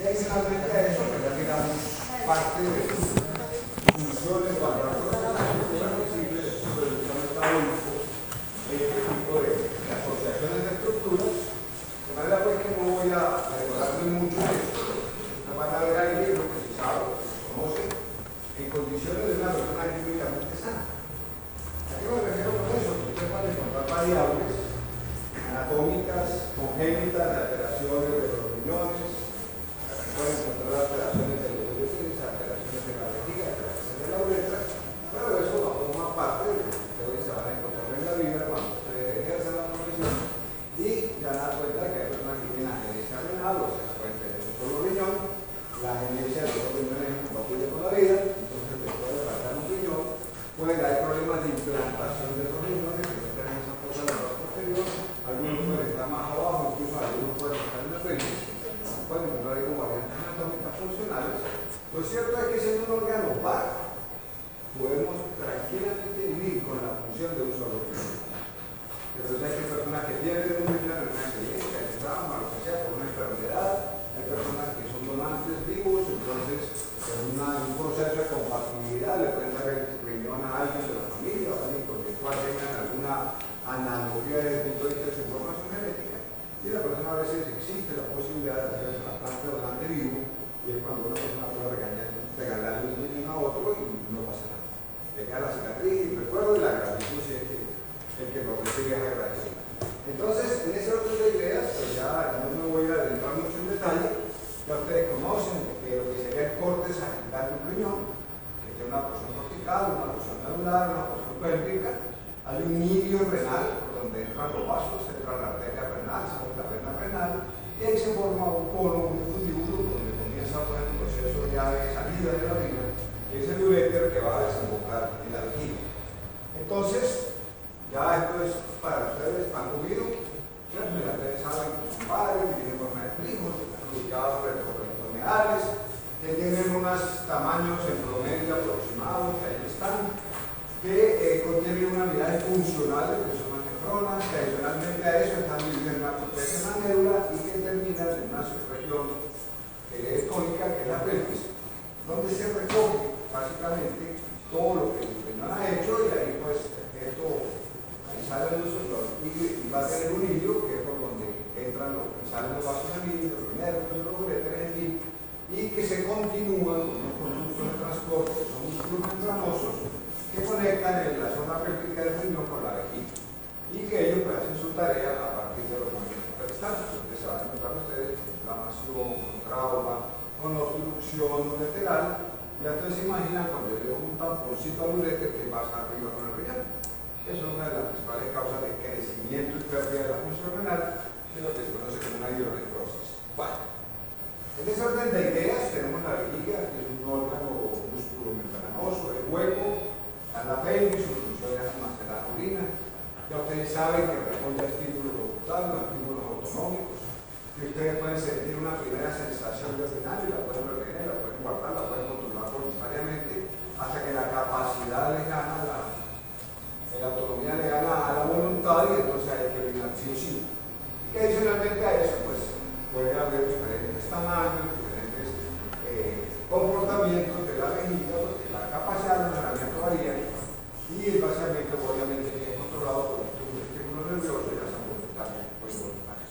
Y adicionalmente a eso, pues ya miramos parte de sus funciones cuando la profesional posible de supervisión metabólico, tipo de asociaciones de estructuras, de manera pues que no voy a demorarme mucho en esto. No van a ver ahí lo que se sabe, lo que se conoce, en condiciones de una persona químicamente sana. ¿A qué me refiero con eso? Que usted puede encontrar variables anatómicas, congénitas, de alteraciones de los riñones, pueden encontrar alteraciones de los dientes, alteraciones de la vejiga, alteraciones de la uretra, pero eso no forma parte de lo que ustedes se van a encontrar en la vida cuando ustedes ejerzan la profesión y ya dan cuenta que hay personas que tienen agenesia renal, o sea, pueden tener un solo riñón, la agenesia de los riñones es compatible con la vida, entonces después de faltar un riñón, pueden haber problemas de implantación de los riñones, que no tienen esa cosa de la posterior, algunos pueden estar más abajo, incluso algunos pueden estar en la pelvis, pueden encontrar ahí como variantes anatómicas funcionales. Lo cierto es que siendo un órgano par, podemos tranquilamente vivir con la función de un solo riñón. Pero hay personas que pierden un riñón en una accidente, en un trauma, lo que sea, por una enfermedad, hay personas que son donantes vivos, entonces en un proceso de compatibilidad le pueden dar el riñón a alguien de la familia o a alguien con el cual tengan alguna analogía desde el punto de vista de su información genética. Y la persona a veces existe la posibilidad de hacer el trasplante donante vivo, y es cuando una persona puede regalarle un riñón a otro y no pasa nada. Le queda la cicatriz y el recuerdo y la gratitud si es que el que lo recibe es agradecido. Entonces, en ese orden de ideas, pues ya no me voy a adentrar mucho en detalle, ya ustedes conocen que lo que sería el corte sagital de un riñón, que tiene una porción cortical, una porción medular, una porción pélvica, hay un hilio renal por donde entran los vasos, entra la arteria renal, sale la vena renal, y ahí se forma un cono, un fundíbulo, donde comienza pues, el proceso ya de salida de la orina, y es el uréter que va a desembocar en la vejiga. Entonces, ya esto es para ustedes pan comido, ¿cierto? Ya ustedes saben que son padres, que tienen forma de hijos, que están ubicados retroperitoneales, que tienen unos tamaños en promedio aproximados, que ahí están, que contienen una unidad funcional que son las nefronas, que adicionalmente a eso están divididas en una corteza en la médula y que terminan en una subregión que es tónica, que es la pelvis, donde se recoge básicamente todo lo que el riñón ha hecho y ahí pues esto ahí salen los y va a tener un hilio que es por donde entran los que salen los vasos sanguíneos, los nervios, los uréteres, en fin, y que se continúan con unos conductos de transporte que son músculos membranosos que conectan en la zona pélvica del riñón con la vejiga y que ellos pues, hacen su tarea a partir de los movimientos peristálticos que se van a encontrar ustedes con inflamación, con trauma, con obstrucción ureteral. Ya ustedes se imaginan cuando yo un tamponcito al ureter que pasa arriba con el riñón. Eso es una de las principales causas de crecimiento y pérdida de la función renal, de lo que se conoce como una hidronefrosis. Bueno, en ese orden de ideas tenemos la vejiga, que es un órgano músculo membranoso, es hueco, a la pelvis, su función es almacenar orina. Ya ustedes saben que responde a estímulos locutarios, a estímulos autonómicos, que ustedes pueden sentir una primera sensación de orinar y la pueden retener, la pueden guardar, la pueden controlar voluntariamente, hasta que la capacidad les gana la autonomía le gana a la voluntad y entonces hay que orinar sí o sí. Y que adicionalmente a eso, pues puede haber diferentes tamaños, diferentes comportamientos de la vejiga, porque la capacidad de almacenamiento varía y el vaciamiento obviamente que es controlado por el estímulo nervioso ya sea voluntario o involuntario.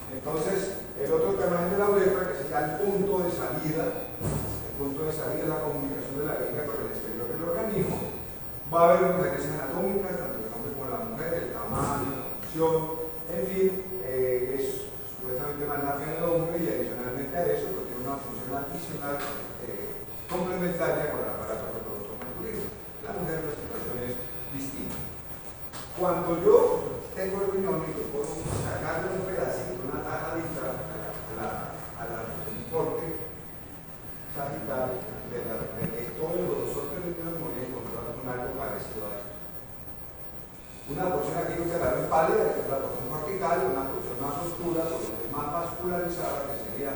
Entonces, el otro tema es de la uretra, que sería el punto de salida. El punto de salida es la comunicación de la vejiga con el exterior del organismo. Va a haber diferencias anatómicas, tanto el hombre como la mujer, el tamaño, la función, en fin, es supuestamente más larga en el hombre y adicionalmente a eso pues, tiene una función adicional complementaria con el aparato reproductor masculino. La mujer la situación es distinta. Cuando yo tengo el riñón y yo puedo sacarle un pedacito, una tajadita a la corte sagital de todos los otros riñones, voy a encontrar con algo parecido a esto. Una porción aquí que la ven pálida, que es la porción cortical, una porción más oscura, más vascularizada, que sería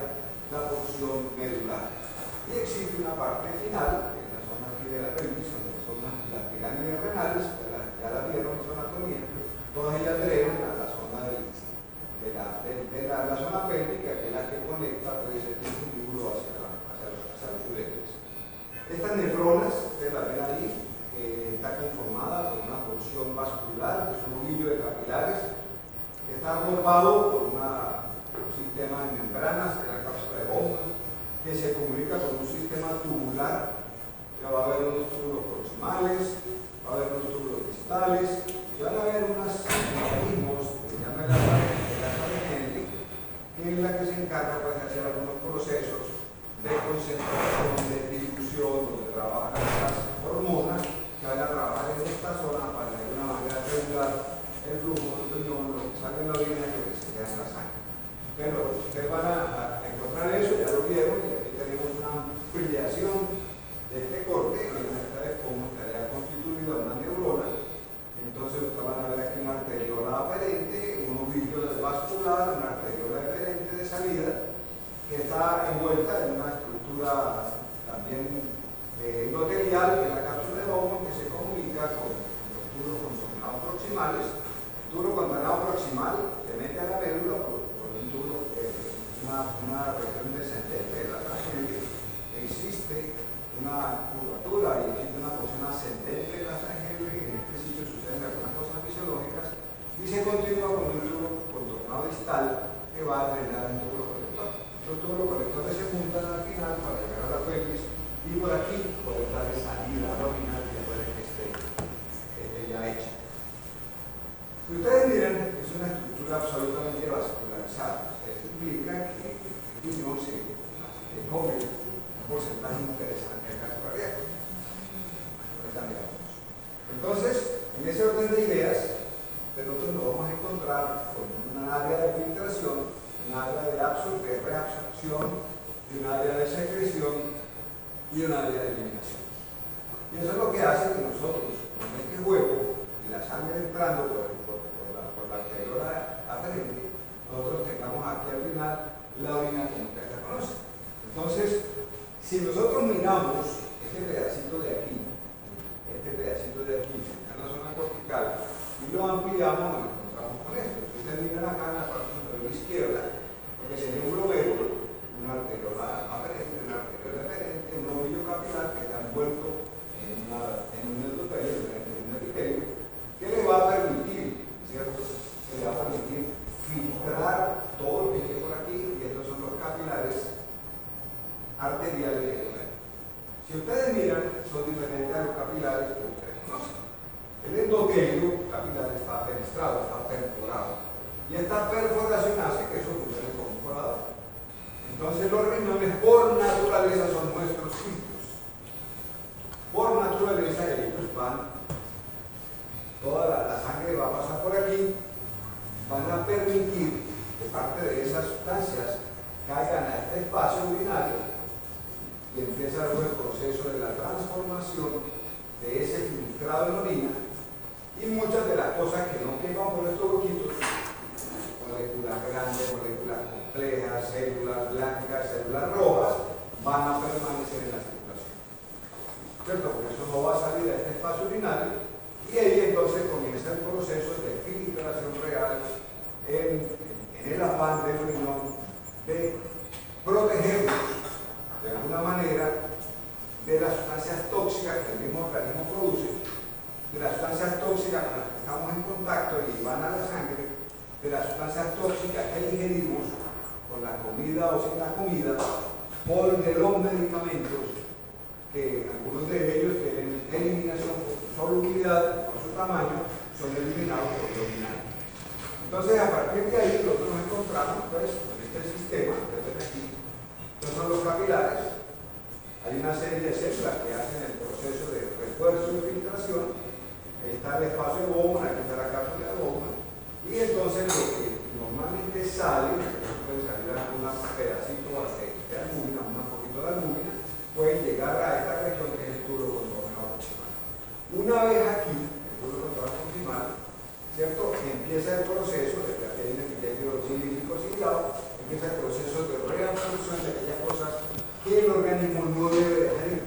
la porción medular. Y existe una parte final, que es la zona aquí de la pelvis, donde son las pirámides renales, ya la vieron en su anatomía, todas ellas drenan a la zona de la zona pélvica, que es la que conecta pues, el fundíbulo concentración, de difusión, donde trabajan las hormonas que van a trabajar en esta zona para de alguna manera regular el flujo del riñón, lo que sale en la orina y lo que se queda en la sangre. Pero ustedes van a encontrar eso, ya lo vieron, y aquí tenemos una ampliación de este corte, que muestra de cómo estaría constituida una neurona. Entonces ustedes van a ver aquí una arteriola aferente, un ovillo vascular, una arteriola deferente de salida, que está envuelta en una estructura también endotelial, que es la cápsula de Bowman, que se comunica con los turos contornados proximales. El turo contornado proximal se mete a la médula por un turo, una región descendente de la sangre. Existe una curvatura y existe una porción ascendente de la sangre, y en este sitio suceden algunas cosas fisiológicas, y se continúa con un turo contornado distal que va a drenar el túbulo colector. Los túbulos colectores se juntan al final para llegar a la pelvis, y por aquí poder darle salida a la orina después de que esté ya hecha. Si ustedes miran, es una estructura absolutamente vascularizada. Esto implica que el riñón se come un porcentaje interesante del gasto cardíaco. Entonces, en ese orden de ideas, nosotros nos vamos a encontrar con un área de filtración, un área de reabsorción, un área de secreción y un área de eliminación. Y eso es lo que hace que nosotros, con este juego y la sangre entrando por la arteriola aferente, nosotros tengamos aquí al final la orina como ustedes la conocen. Entonces, si nosotros miramos este pedacito de aquí, en la zona cortical, y lo ampliamos, nos encontramos con esto. Si ustedes miran acá en la parte superior izquierda, porque sería un glomérulo, una arteriola aferente, una arteriola deferente, un ovillo capilar que está envuelto en un endotelio, en un epitelio, que le va a permitir, ¿cierto? Que le va a permitir filtrar todo lo que esté por aquí, y estos son los capilares arteriales del glomérulo. Si ustedes miran, son diferentes a los capilares que ustedes conocen. El endotelio capilar está fenestrado, está perforado, y esta perforación hace que eso funcione como un colador. Entonces los riñones por naturaleza son nuestros filtros. Por naturaleza ellos van, toda la sangre va a pasar por aquí, van a permitir que parte de esas sustancias caigan a este espacio urinario, y empieza luego el proceso de la transformación de ese filtrado en orina, y muchas de las cosas que no quepan por estos huequitos, moléculas grandes, moléculas complejas, células blancas, células rojas, van a permanecer en la circulación, ¿cierto? Porque eso no va a salir a este espacio urinario, y ahí entonces comienza el proceso de filtración real en el afán del riñón de protegernos de alguna manera de las sustancias tóxicas que el mismo organismo produce, de las sustancias tóxicas con las que estamos en contacto y van a la sangre, de las sustancias tóxicas que ingerimos con la comida o sin la comida, por de los medicamentos, que algunos de ellos tienen eliminación por su solubilidad, por su tamaño, son eliminados por vía urinaria. Entonces, a partir de ahí, nosotros nos encontramos pues, con este sistema, desde aquí. Estos son los capilares. Hay una serie de células que hacen el proceso de refuerzo y filtración. Está el espacio de Bowman, aquí está la cápsula de Bowman. Y entonces lo que normalmente sale, puede salir algunos pedacitos de albúmina, un poquito de albúmina, pueden llegar a esta región que es el túbulo contornado proximal. Una vez aquí, el túbulo contornado proximal, ¿cierto? Empieza el proceso, desde aquí hay un epitelio cilíndrico ciliado, empieza el proceso de reabsorción de aquellas cosas que el organismo no debe dejar ir.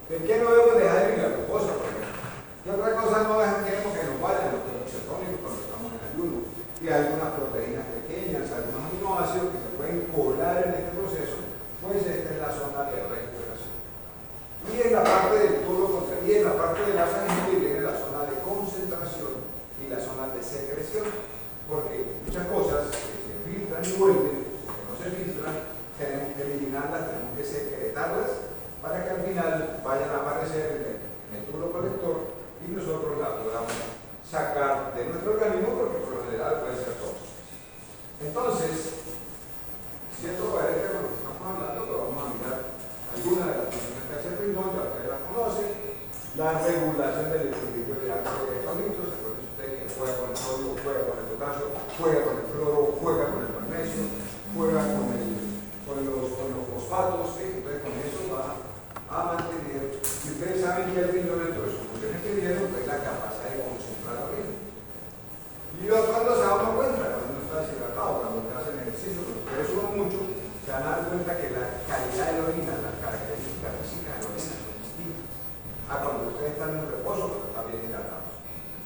¿De qué no debemos dejar ir? La glucosa, por ejemplo. ¿Qué otra cosa no queremos que nos vayan? Los peroxisotónicos cuando estamos en ayuno. Y algunas proteínas pequeñas, algunos aminoácidos que se pueden colar en este proceso, pues esta es la zona de recuperación. Y en la parte del túbulo contrario, y en la parte de la sangre viene la zona de concentración y la zona de secreción, porque muchas cosas que se filtran y vuelven, que no se filtran, tenemos que eliminarlas, tenemos que secretarlas para que al final vayan a aparecer en el túbulo colector y nosotros la podamos sacar de nuestro organismo, porque por lo general puede ser tóxico. Entonces, siento coherente con lo que estamos hablando, pero vamos a A12, entonces con eso va a mantener, y ustedes saben que el riñón dentro de sus funciones que vieron, pues la capacidad de concentrar la orina. Y cuando se dan cuenta, cuando uno está deshidratado, cuando ustedes hacen ejercicio, cuando ustedes suban mucho, se van a dar cuenta que la calidad de la orina, las características físicas de la orina son distintas a cuando ustedes están en reposo, pero están bien hidratados.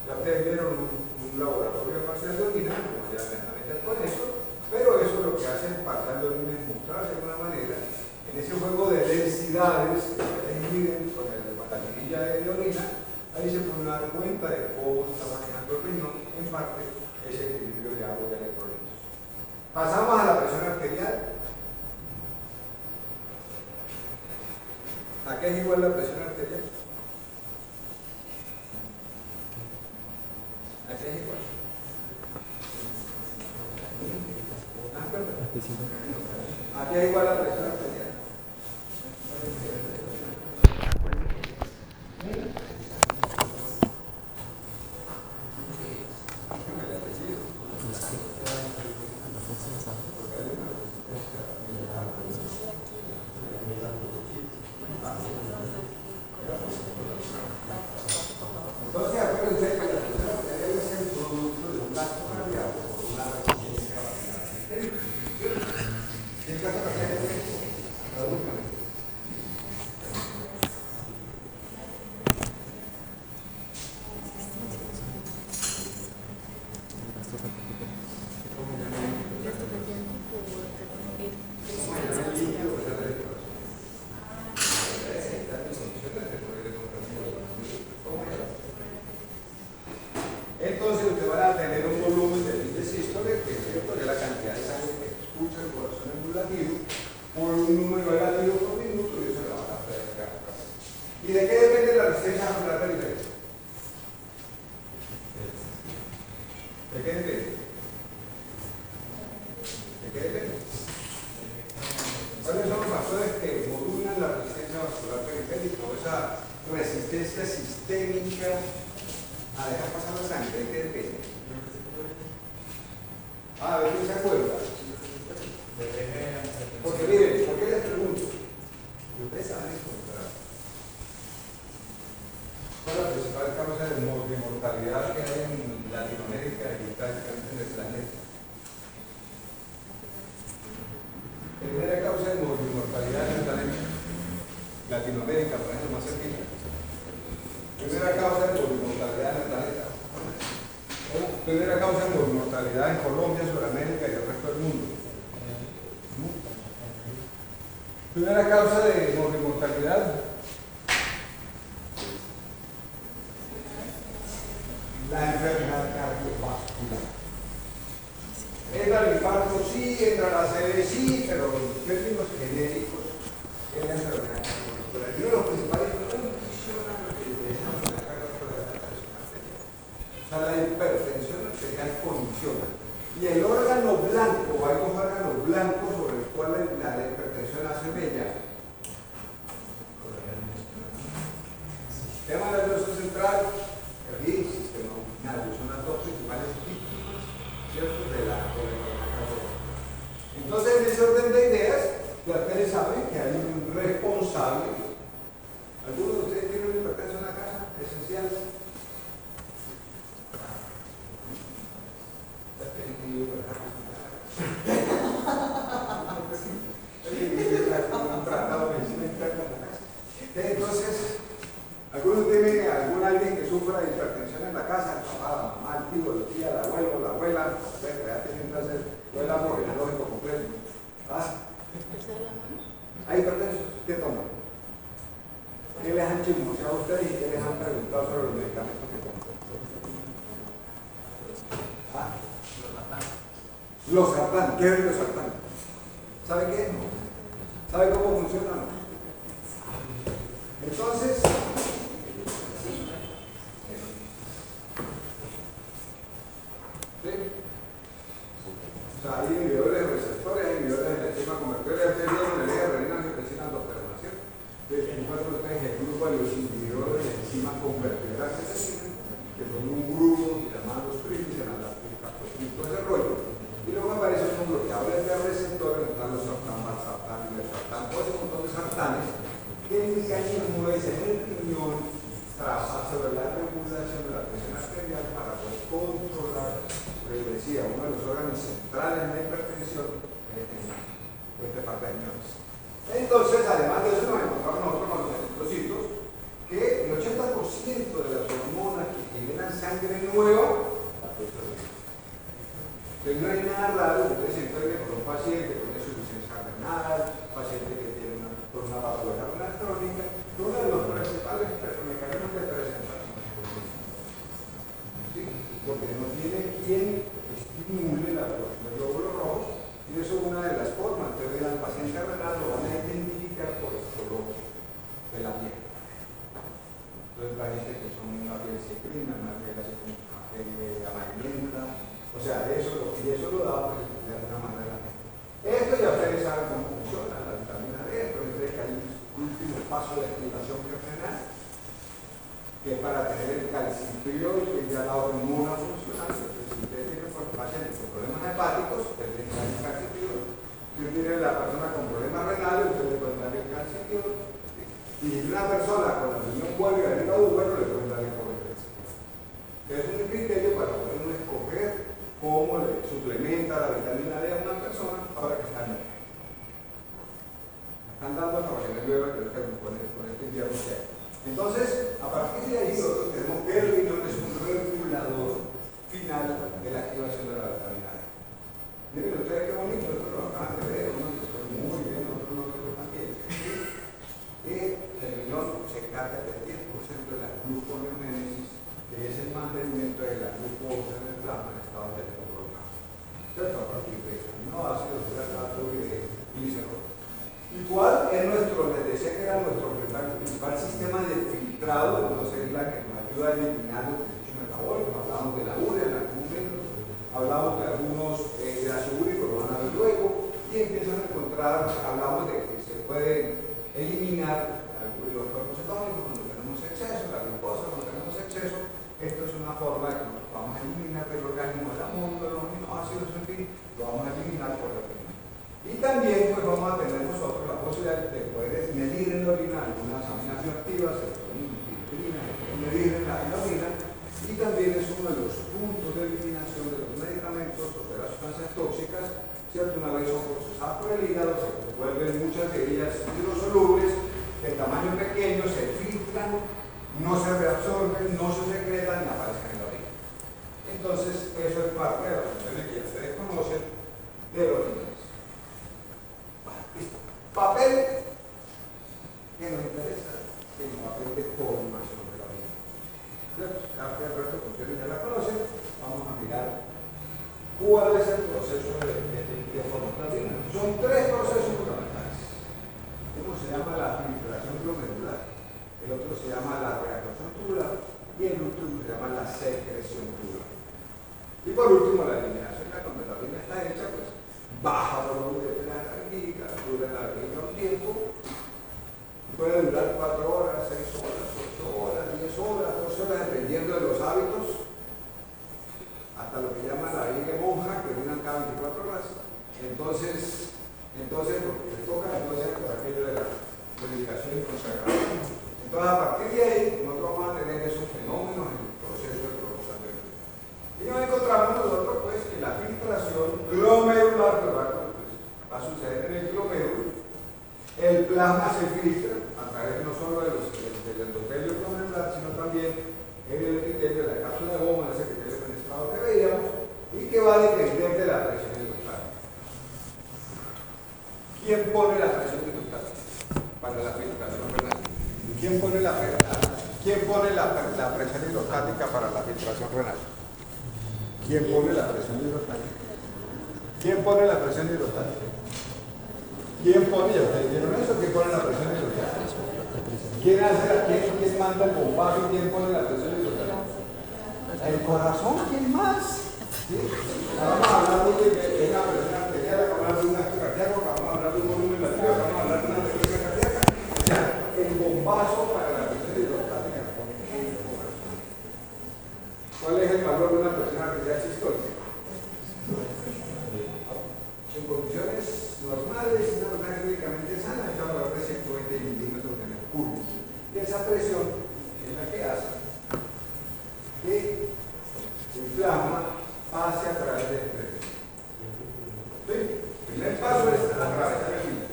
Ya ustedes vieron un laboratorio de parcial de orina, como ya me van a meter con eso, pero eso lo que hace el parcial de orina es mostrar de alguna manera en ese juego de densidades que ustedes miden con la tirilla de orina. Ahí se pueden dar cuenta de cómo se está manejando el riñón, en parte, ese equilibrio de agua y de electrolitos. Pasamos a la presión arterial. ¿A qué es igual la presión arterial? ¿A qué es igual? ¿A qué es igual la presión arterial? Entonces, acuérdense que la presión arterial es el producto de un gasto cardíaco por una resistencia vascular. ¿Qué gasto cardíaco es eso? Tradúzcame. Entonces usted va a tener un volumen de beat de sístole, que es cierto, que es la cantidad de sangre que escucha el corazón en un latido, por un número de latidos por minuto, y eso lo van a poder cargar. ¿Y de qué depende la resistencia vascular periférica? ¿De qué depende? ¿De qué depende? ¿Cuáles son los factores que modulan la resistencia vascular periférica o esa resistencia sistémica a dejar pasar la sangre? ¿De qué depende? A ver si se acuerda. Porque miren, ¿por qué les pregunto? Ustedes saben encontrar cuál es la principal causa de mortalidad que hay en Latinoamérica y prácticamente en el planeta. La primera causa de mortalidad en el planeta, Latinoamérica, por ejemplo, más cerquita. Primera causa de mortalidad en el planeta. Primera causa de mortalidad en Colombia, Sudamérica y el resto del mundo. Primera causa de mortalidad. La enfermedad cardiovascular. Entra el infarto, sí, entra la ACV, sí, pero los términos genéricos es la enfermedad cardiovascular. Y uno de los principales la hipertensión arterial condiciona. Y el órgano blanco, hay dos órganos blancos sobre los cuales la hipertensión hace mella. Sistema nervioso central y sistema urinario son las dos principales víctimas, ¿cierto? de la cardiovascular. Entonces, en ese orden de ideas, ya ustedes saben que hay un responsable. ¿Alguno de ustedes tiene una hipertensión en la casa? Esencial. Entonces, ¿alguno tiene alguien que sufra de hipertensión en la casa? El papá, la mamá, el tío, la tía, el abuelo, la abuela, ya tienen que hacer el árbol genealógico completo. ¿Ah? ¿Hay hipertensos? ¿Qué toman? ¿Qué les han chismoseado a ustedes y qué les han preguntado sobre los medicamentos que toman? ¿Ah? Los sartán. ¿Qué es los sartán? ¿Sabe qué? ¿Sabe cómo funciona? Entonces, ¿sí? O sea, hay inhibidores de receptores, hay inhibidores de la enzima convertidora. Ustedes vieron el eje renina angiotensina endosterona, ¿cierto? Entonces, ustedes el grupo de los inhibidores de enzima convertidora que son un grupo llamado trigliceridos, todo ese rollo. Y luego aparecen unos bloqueadores de receptores, están los sartán, valsartán y losartán. Pues aspartanes, que el mecanismo es en el riñón trabaja sobre la regulación de la presión arterial para poder controlar, como les decía, uno de los órganos centrales de la hipertensión en esta parte de riñones. Entonces, además de eso, nos encontramos nosotros con los eritrocitos, que el 80% de las hormonas que generan sangre nueva, entonces no hay nada raro que usted se encuentre con un paciente con insuficiencia renal, paciente que tiene una patología renal crónica, que uno de los principales mecanismos de presentación, ¿sí? Porque no tiene quien estimule la producción de glóbulos rojos, y eso es una de las formas que ven al paciente renal, lo van a identificar por el color de la piel. Entonces la gente que son una piel cecrina, una piel así como café amarillenta, o sea, eso, y eso lo da pues, de alguna manera. Esto ya ustedes saben cómo funciona la vitamina D, pero ustedes que hay un último paso de activación renal, que es para tener el calcitriol, que ya la hormona funcional. Entonces, si ustedes tienen pacientes con problemas hepáticos, ustedes tienen que dar el calcitriol. Si tiene la persona con problemas renales, ustedes le pueden dar el calcitriol. Y una persona con la riñón vuelve a ir a bueno, le pueden dar el colesterol. Es un criterio para poder uno escoger cómo le suplementa la vitamina D a una persona para que está bien. Están dando hasta para que me llueva con este invierno que hay. Entonces, a partir de ahí nosotros tenemos que el riñón es un regulador final de la activación de la vitamina D. Miren ustedes qué bonito, esto lo acaban de ver, uno que estoy muy bien, otro también. El riñón se encarga del 10% de la gluconeogénesis, que es el mantenimiento de la glucosa en el plasma en estado de prolongado. ¿Cierto? A partir de aminoácidos, hidratos y de glicérol. Igual es nuestro, les decía que era nuestro principal sistema de filtrado, entonces es la que nos ayuda a eliminar los desechos metabólicos. Hablamos de la urea en algún momento, hablamos de algunos de ácido úrico, lo van a ver luego, y empiezan a encontrar, hablamos de que se pueden eliminar los cuerpos cetónicos cuando tenemos exceso, la glucosa cuando tenemos exceso. Esto es una forma de que nosotros vamos a eliminar del organismo el amonio, los aminoácidos, en fin, lo vamos a eliminar por la orina. Y también pues vamos a tener nosotros la posibilidad de poder medir en la orina algunas aminas bioactivas, serotonina, medir en la orina, y también es uno de los puntos de eliminación de los medicamentos o de las sustancias tóxicas, ¿cierto? Una vez son procesadas por el hígado, se vuelven muchas de ellas hidrosolubles, de tamaño pequeño, se filtran, no se reabsorben, no se secretan ni aparecen en la orina. Entonces, eso es parte de las funciones que ya ustedes conocen de los riñones. Listo. Papel que nos interesa, el papel de formación de la orina. El resto de funciones ya la conocen. Vamos a mirar cuál es el proceso de formación de la orina. Son tres procesos fundamentales. Uno se llama la filtración glomerular, el otro se llama la reabsorción tubular y el último se llama la secreción tubular. Y por último, la eliminación, cuando la orina está hecha, pues baja el volumen de la barriga, dura la barriga un tiempo, puede durar 4 horas, 6 horas, 8 horas, 10 horas, 12 horas, dependiendo de los hábitos, hasta lo que llaman la barriga monja, que duran cada 24 horas. Entonces lo que les toca entonces por aquello de la dedicación y consagración. Entonces, a partir de ahí, nosotros vamos a tener esos fenómenos en el proceso de provocación de orina. Y nos encontramos nosotros, pues, que la filtración glomerular, pues, va a suceder en el glomérulo. El plasma se filtra a través no solo del endotelio glomerular, sino también en el epitelio de la cápsula de goma, ese epitelio fenestrado que veíamos, y que va a depender de la presión hidrostática. ¿Quién pone la presión hidrostática para la filtración renal? ¿Quién pone la presión hidrostática para la filtración renal? ¿Quién pone la presión hidrostática? ¿Quién pone la presión hidrostática? ¿Quién pone? ¿Ya ustedes vieron eso? ¿Quién pone la presión hidrostática? ¿Quién manda el bombazo y quién pone la presión hidrostática? ¿El corazón? ¿Quién más? ¿Sí? Vamos a hablar de una presión arterial, vamos a hablar de un acto cardíaco, vamos a hablar de un volumen latido, vamos a hablar de una frecuencia cardíaca. O sea, el bombazo para la presión hidrostática lo pone el corazón. ¿Cuál es el valor de una presión arterial sistólica? En condiciones normales, una persona clínicamente sana, está alrededor de 120 presión es la que hace que el plasma pase a través de este. ¿Sí? El primer paso es atravesar el filtro.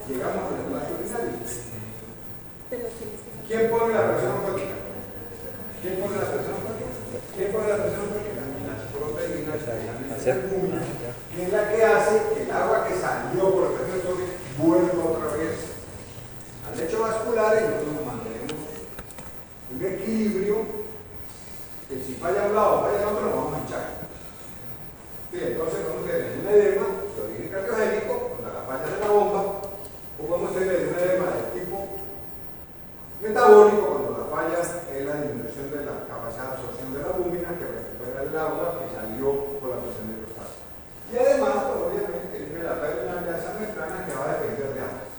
Llegamos al espacio urinario. ¿Quién pone la presión osmótica? ¿Quién pone la presión osmótica? ¿Quién pone la presión osmótica? Las proteínas de la albúmina, que es la que hace que el agua que salió por el efecto vuelva otra vez al lecho vascular y nosotros mantenemos un equilibrio que si falla un lado o falla el otro nos vamos a hinchar. Sí, entonces podemos tener un edema de origen cardiogénico contra la falla de la bomba, o podemos tener un edema de tipo metabólico cuando la falla es la disminución de la capacidad de absorción de la albúmina que recupera el agua que salió por la presión de hidrostasia. Y además, pues, obviamente, tiene la pérdida de esa membrana que va a depender de ambas.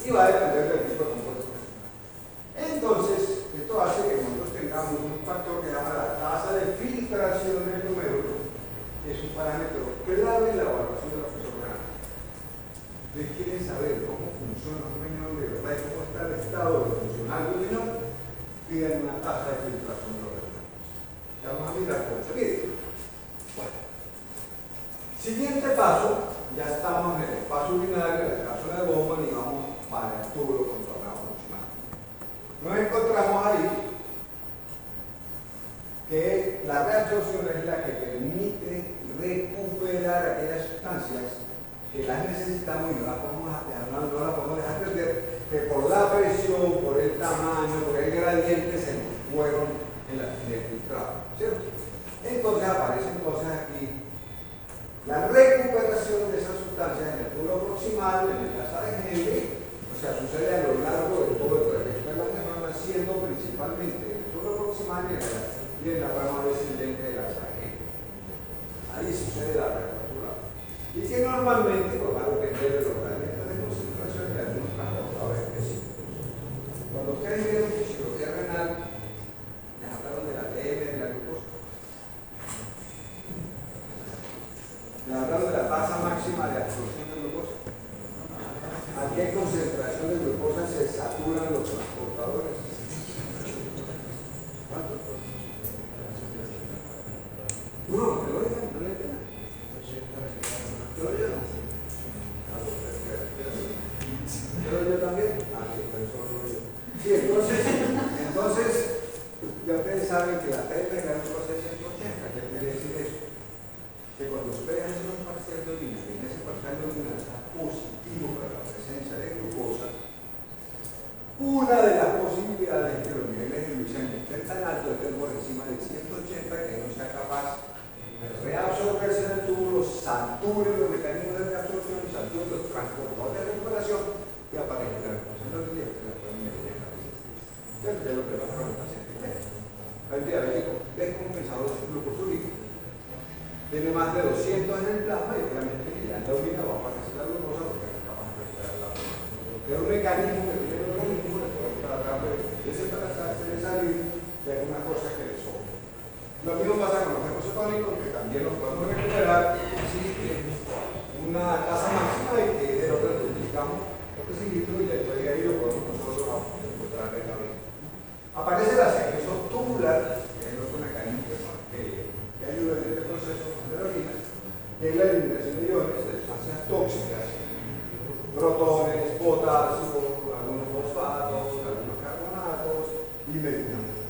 Y va a depender del tipo de compuesto. Entonces, esto hace que nosotros tengamos un factor que se llama la tasa de filtración del glomérulo, que es un parámetro clave en la evaluación de la función renal. Ustedes quieren saber cómo funciona un riñón de verdad y cómo está el estado de funcionar del riñón, piden una tasa de filtración de los renales. Ya vamos a mirar cómo se mide. Bueno. Siguiente paso, ya estamos en el espacio urinario, en el caso de la bomba, y vamos para el tubo controlado proximal. Nos encontramos ahí que la reabsorción es la que permite recuperar aquellas sustancias que las necesitamos y no las podemos dejar perder, que por la presión, por el tamaño, por el gradiente se nos fueron en el filtrado, ¿cierto? Entonces aparecen cosas aquí. La recuperación de esas sustancias en el tubo proximal, en el asa de Henle, o sea, sucede a lo largo de todo el trayecto de la membrana, siendo principalmente en el tubo proximal y en la rama descendente del asa de Henle. Ahí sucede la recuperación. Y que normalmente pues, va a depender de los gradientes de concentración de algunos transportadores específicos. Cuando ustedes vieron fisiología renal, les hablaron de la DM de la glucosa. Les hablaron de la tasa máxima de absorción de glucosa. ¿A qué concentración de glucosa se saturan los transportadores? ¿Cuánto? No, me lo digan, no le entiendan. Yo también. Sí, entonces, ya ustedes saben que la TP de la glucosa es 180. ¿Qué quiere decir eso? Que cuando ustedes hacen un parcial de orina y en ese parcial de orina está positivo para la presencia de glucosa, una de las posibilidades es que los niveles de glucemia estén tan altos, estén por encima de 180, que no sea capaz de reabsorberse en el tubo, sature los mecanismos de reabsorción y sature los transportadores de recuperación que aparecen en la recuperación de los días que la pueden medir en la resistencia. Entonces, es lo que va a hacer el paciente. Hay un diabético descompensado de su glucosuria. Tiene más de 200 en el plasma y obviamente ya en la orina va a aparecer la glucosa porque no es capaz de respirar el agua. Es un mecanismo que tiene el organismo de poder tratar de desesperarse, de salir de alguna cosa que le sobra. Lo mismo pasa con los hematotónicos, que también los podemos recuperar si una tasa máxima y que de lo que multiplicamos lo que se litro y después de ahí lo podemos nosotros encontrar en la orina. Aparece la secreción tubular, que es otro mecanismo que ayuda en este proceso de la orina, que es la eliminación de iones, de sustancias tóxicas, protones, potasio, algunos fosfatos, algunos carbonatos y medicamentos,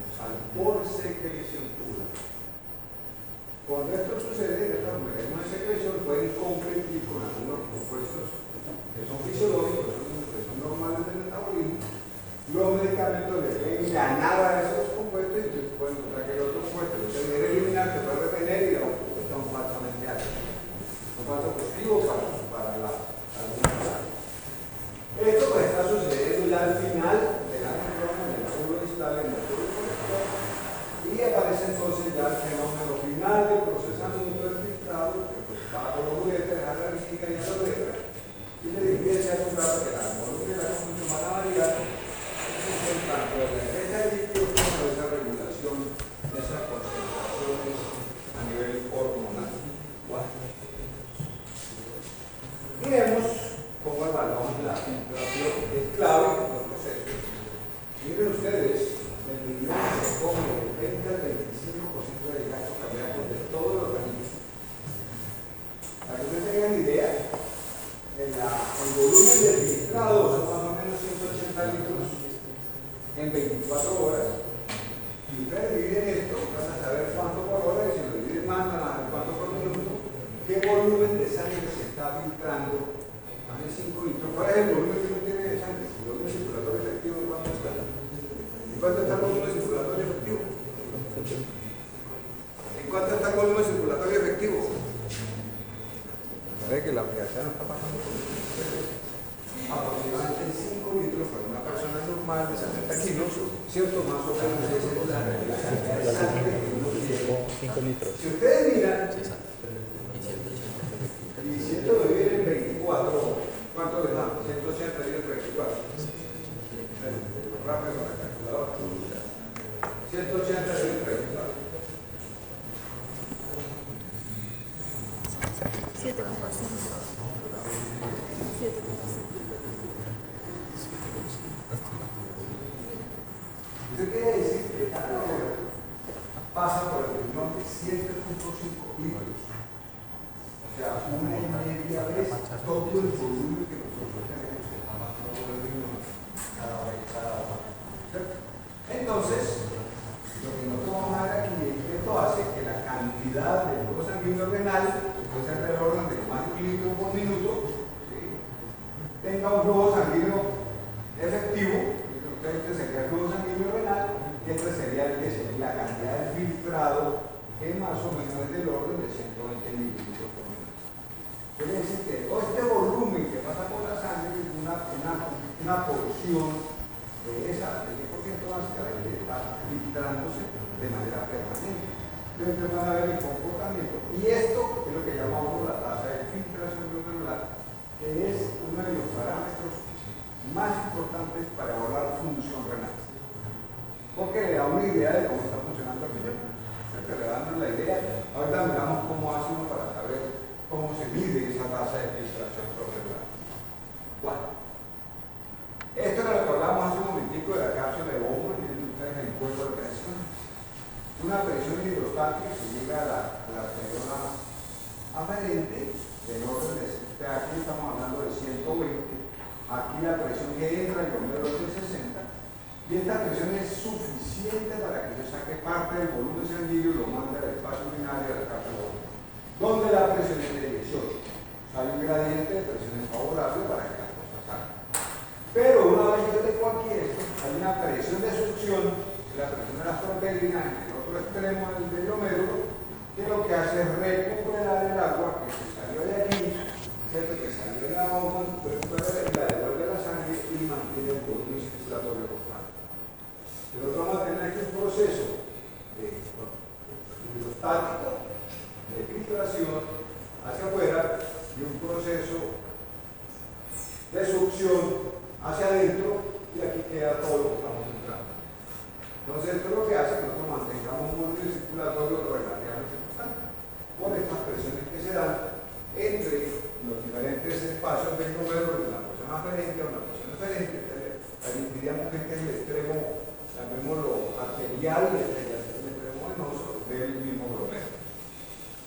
por secreción tubular. Cuando esto sucede, estos mecanismos de secreción pueden competir con algunos compuestos que son fisiológicos, que son normales del metabolismo. Los medicamentos le pueden ganar a esos compuestos y entonces pueden encontrar que el otro compuesto lo se debe eliminar, se puede retener y la son falsamente altos. Un falso positivo para alguna cosa. Esto pues está sucediendo ya al final de la neurona, en el tubo distal, en el tubo conector, y aparece entonces ya el fenómeno final del procesamiento del filtrado, que pues va por los juguetes a la vejiga y a la uretra, y le empieza a encontrar que la volumen de la constitución van a variar tanto de la defensa del líquido como de esa regulación de esas concentraciones a nivel hormonal. Bueno. Miremos cómo evaluamos la filtración, que es clave en los procesos. Y Miren ustedes, el riñón se come el 20 al 25% del gasto cardíaco de todo el organismo. Para que ustedes tengan idea, el volumen de filtrado son más o menos 180 litros en 24 horas. Si ustedes dividen esto, van a saber cuánto por hora, y si lo dividen más, van a saber cuánto por minuto, qué volumen de sangre se está filtrando. Más de 5 litros. ¿Cuál es el volumen que uno tiene de sangre? El volumen circulatorio efectivo, ¿cuánto está? ¿En cuánto está el volumen circulatorio efectivo? ¿En cuánto está el volumen circulatorio efectivo? Parece que la universidad no está pasando por eso. Aproximadamente 5 litros para una persona normal de 70 kilos, ¿cierto? Más o menos es la cantidad de sangre que uno tiene. 5 litros. Si ustedes miran, y 100 lo dividen en 24, ¿cuánto les da? 180 dividido entre 24. Rápido con la calculadora. 180 dividido entre 24. 7%. Eso quiere decir que cada hora pasa por el riñón de 7.5 litros. O sea, una y media vez todo el volumen que nosotros tenemos que jamás por el riñón cada hora. Entonces, lo que nosotros vamos a ver aquí es que esto hace que la cantidad de flujo sanguíneo renal, que puede ser del orden de más de 1 litro por minuto, ¿sí?, tenga un flujo sanguíneo efectivo. Este sería el flujo sanguíneo renal, y este sería el que sería la cantidad de filtrado, que más o menos es del orden de 120 mililitros por minuto. Quiere decir que todo este volumen que pasa por la sangre es una porción de esa, el 10% básicamente está filtrándose de manera permanente. Entonces van a ver el comportamiento. Y esto es lo que llamamos la tasa de filtración glomerular, que es uno de los parámetros más importantes para evaluar función renal, porque le da una idea de cómo está funcionando el riñón. Le da la idea. Ahorita miramos cómo hace uno para saber cómo se mide esa tasa de filtración glomerular. Bueno, esto era lo que hablábamos hace un momentico de la cápsula de Bowman, miren ustedes el cuerpo de presión. Una presión hidrostática que llega a la arteriola aferente del orden de, aquí estamos hablando de 120. Aquí la presión que entra en el glomérulo es de 60, y esta presión es suficiente para que se saque parte del volumen sanguíneo y lo mande al espacio urinario del cápsula, donde la presión es de 18. O sea, hay un gradiente de presiones favorable para que las cosas salgan. Pero una vez yo tengo aquí esto, hay una presión de succión, la presión de las proteínas en el otro extremo del glomérulo, que lo que hace es recuperar el agua que se salió de aquí, ¿cierto?, que salió de la bomba, la devuelve a la sangre y mantiene el volumen circulatorio constante. Pero vamos a tener aquí un proceso hidrostático de filtración hacia afuera y un proceso de succión hacia adentro, y aquí queda todo lo que estamos entrando. Entonces, esto es lo que hace que nosotros mantengamos un volumen circulatorio relativamente constante por estas presiones que se dan entre los diferentes espacios del glomérulo, de la presión aferente o la presión eferente. Diríamos que este es el extremo, llamémoslo arterial, y este es el extremo venoso del mismo glomérulo.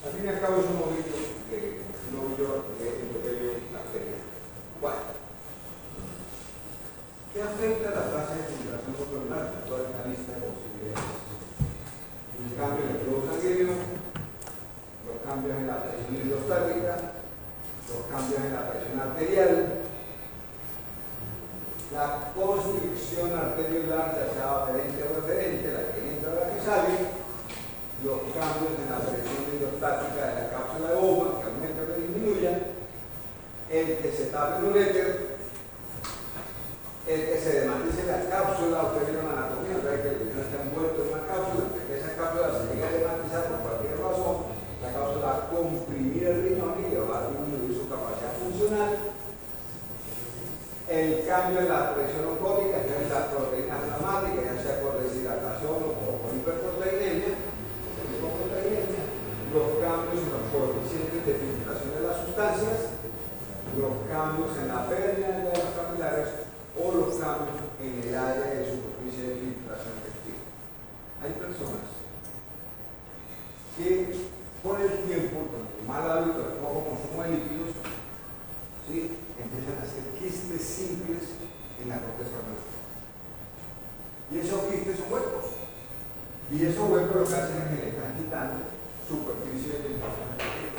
Al fin y al cabo es un novillo endotelio arterial. Bueno, ¿qué afecta a la tasa de filtración glomerular? Toda esta lista de posibilidades. Un cambio en el flujo sanguíneo, los cambios en la presión hidrostática, los cambios en la presión arterial, la constricción arteriolar, ya sea aferente o referente, la que entra o la que sale, los cambios en la presión hidrostática de la cápsula de Bowman, que aumenta o que disminuya, el que se tape el uréter, el que se desmantece la cápsula. Ustedes vieron la anatomía, ¿verdad?, que el riñón está envuelto en una cápsula, que esa cápsula se llega a desmantelar por cualquier razón, la cápsula va a comprimir el riñón y le va a disminuir su capacidad funcional. El cambio en la presión oncótica, que es la proteína inflamática, ya sea por deshidratación o por hiperproteinemia, los cambios en los coeficientes de filtración de las sustancias, los cambios en la pérdida de las capilares o los cambios en el área de superficie simples en la corteza renal. Y esos quistes son huecos. Y esos huecos lo que hacen es que le están quitando superficie de inflamación.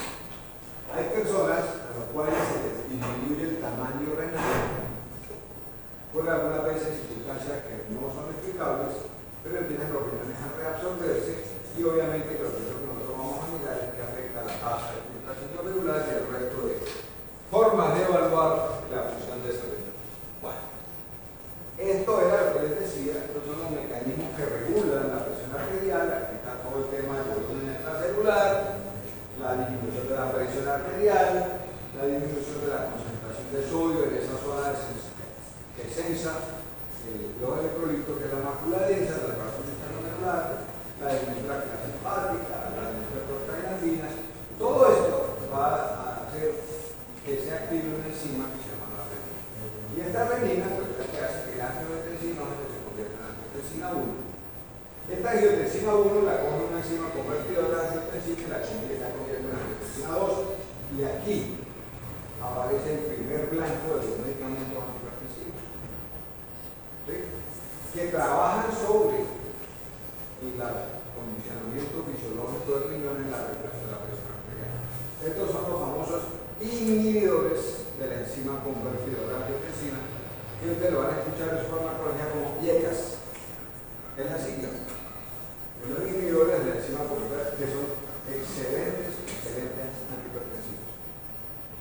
Hay personas a las cuales se les disminuye el tamaño renal por algunas veces circunstancias que no son explicables, pero empiezan los riñones a reabsorberse y obviamente que lo que nosotros vamos a mirar es que afecta la tasa de filtración glomerular y el resto de formas de evaluar la función de ese riñón. Bueno, esto era lo que les decía, estos son los mecanismos que regulan la presión arterial. Aquí está todo el tema del volumen extracelular, la disminución de la presión arterial, la disminución de la concentración de sodio en esa zona que sensa los electrolitos, que es la mácula densa, la separación glomerular, la disminución de la actividad simpática, la disminución de prostaglandinas. Todo esto va a hacer que se active una enzima que se llama la renina. Y esta renina pues, es la que hace que el angiotensinógeno se convierta en angiotensina 1. Esta angiotensina 1 la coge una enzima convertidora de angiotensina y la convierte en angiotensina 2. Y aquí aparece el primer blanco de los medicamentos antihipertensivos, ¿sí? Que trabajan sobre el condicionamiento fisiológico del riñón en la regulación de la presión arterial. Estos son los famosos inhibidores de la enzima convertidora de angiotensina, que ustedes lo van a escuchar en su farmacología como IECAS. Es la sigla. Los inhibidores de la enzima convertidora, que son excelentes antihipertensivos.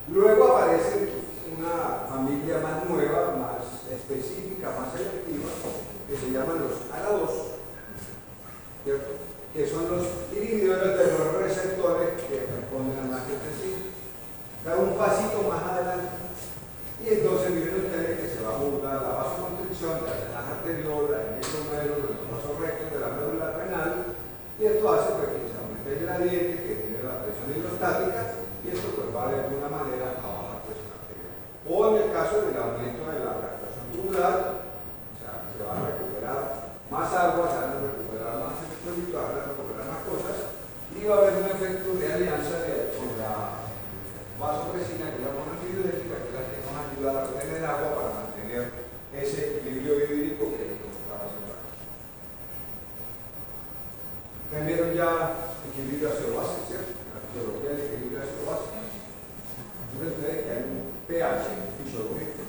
Luego aparece una familia más nueva, más específica, más selectiva, que se llaman los ARA2, ¿cierto? Que son los inhibidores de los receptores que responden a la angiotensina. Da un pasito más adelante. Y entonces miren ustedes que se va a juntar la vasoconstricción de las arteriolas, el nitrómero, de los vasos rectos de la médula renal, y esto hace pues, que se aumente el gradiente, que tiene la presión hidrostática, y esto pues, va de alguna manera a bajar presión arterial. O en el caso del aumento de la captación tubular, o sea, se va a recuperar más agua, se van a recuperar más electrolitos, se van a recuperar más cosas, y va a haber un efecto de alianza con la vasopresina, que es la monoantidiurética, que es la que nos ayuda a retener agua para mantener ese equilibrio hídrico que nos estaba haciendo. Vieron ya equilibrio ácido-base, ¿cierto? La fisiología del equilibrio ácido-base. Miren ustedes que hay un pH fisiológico.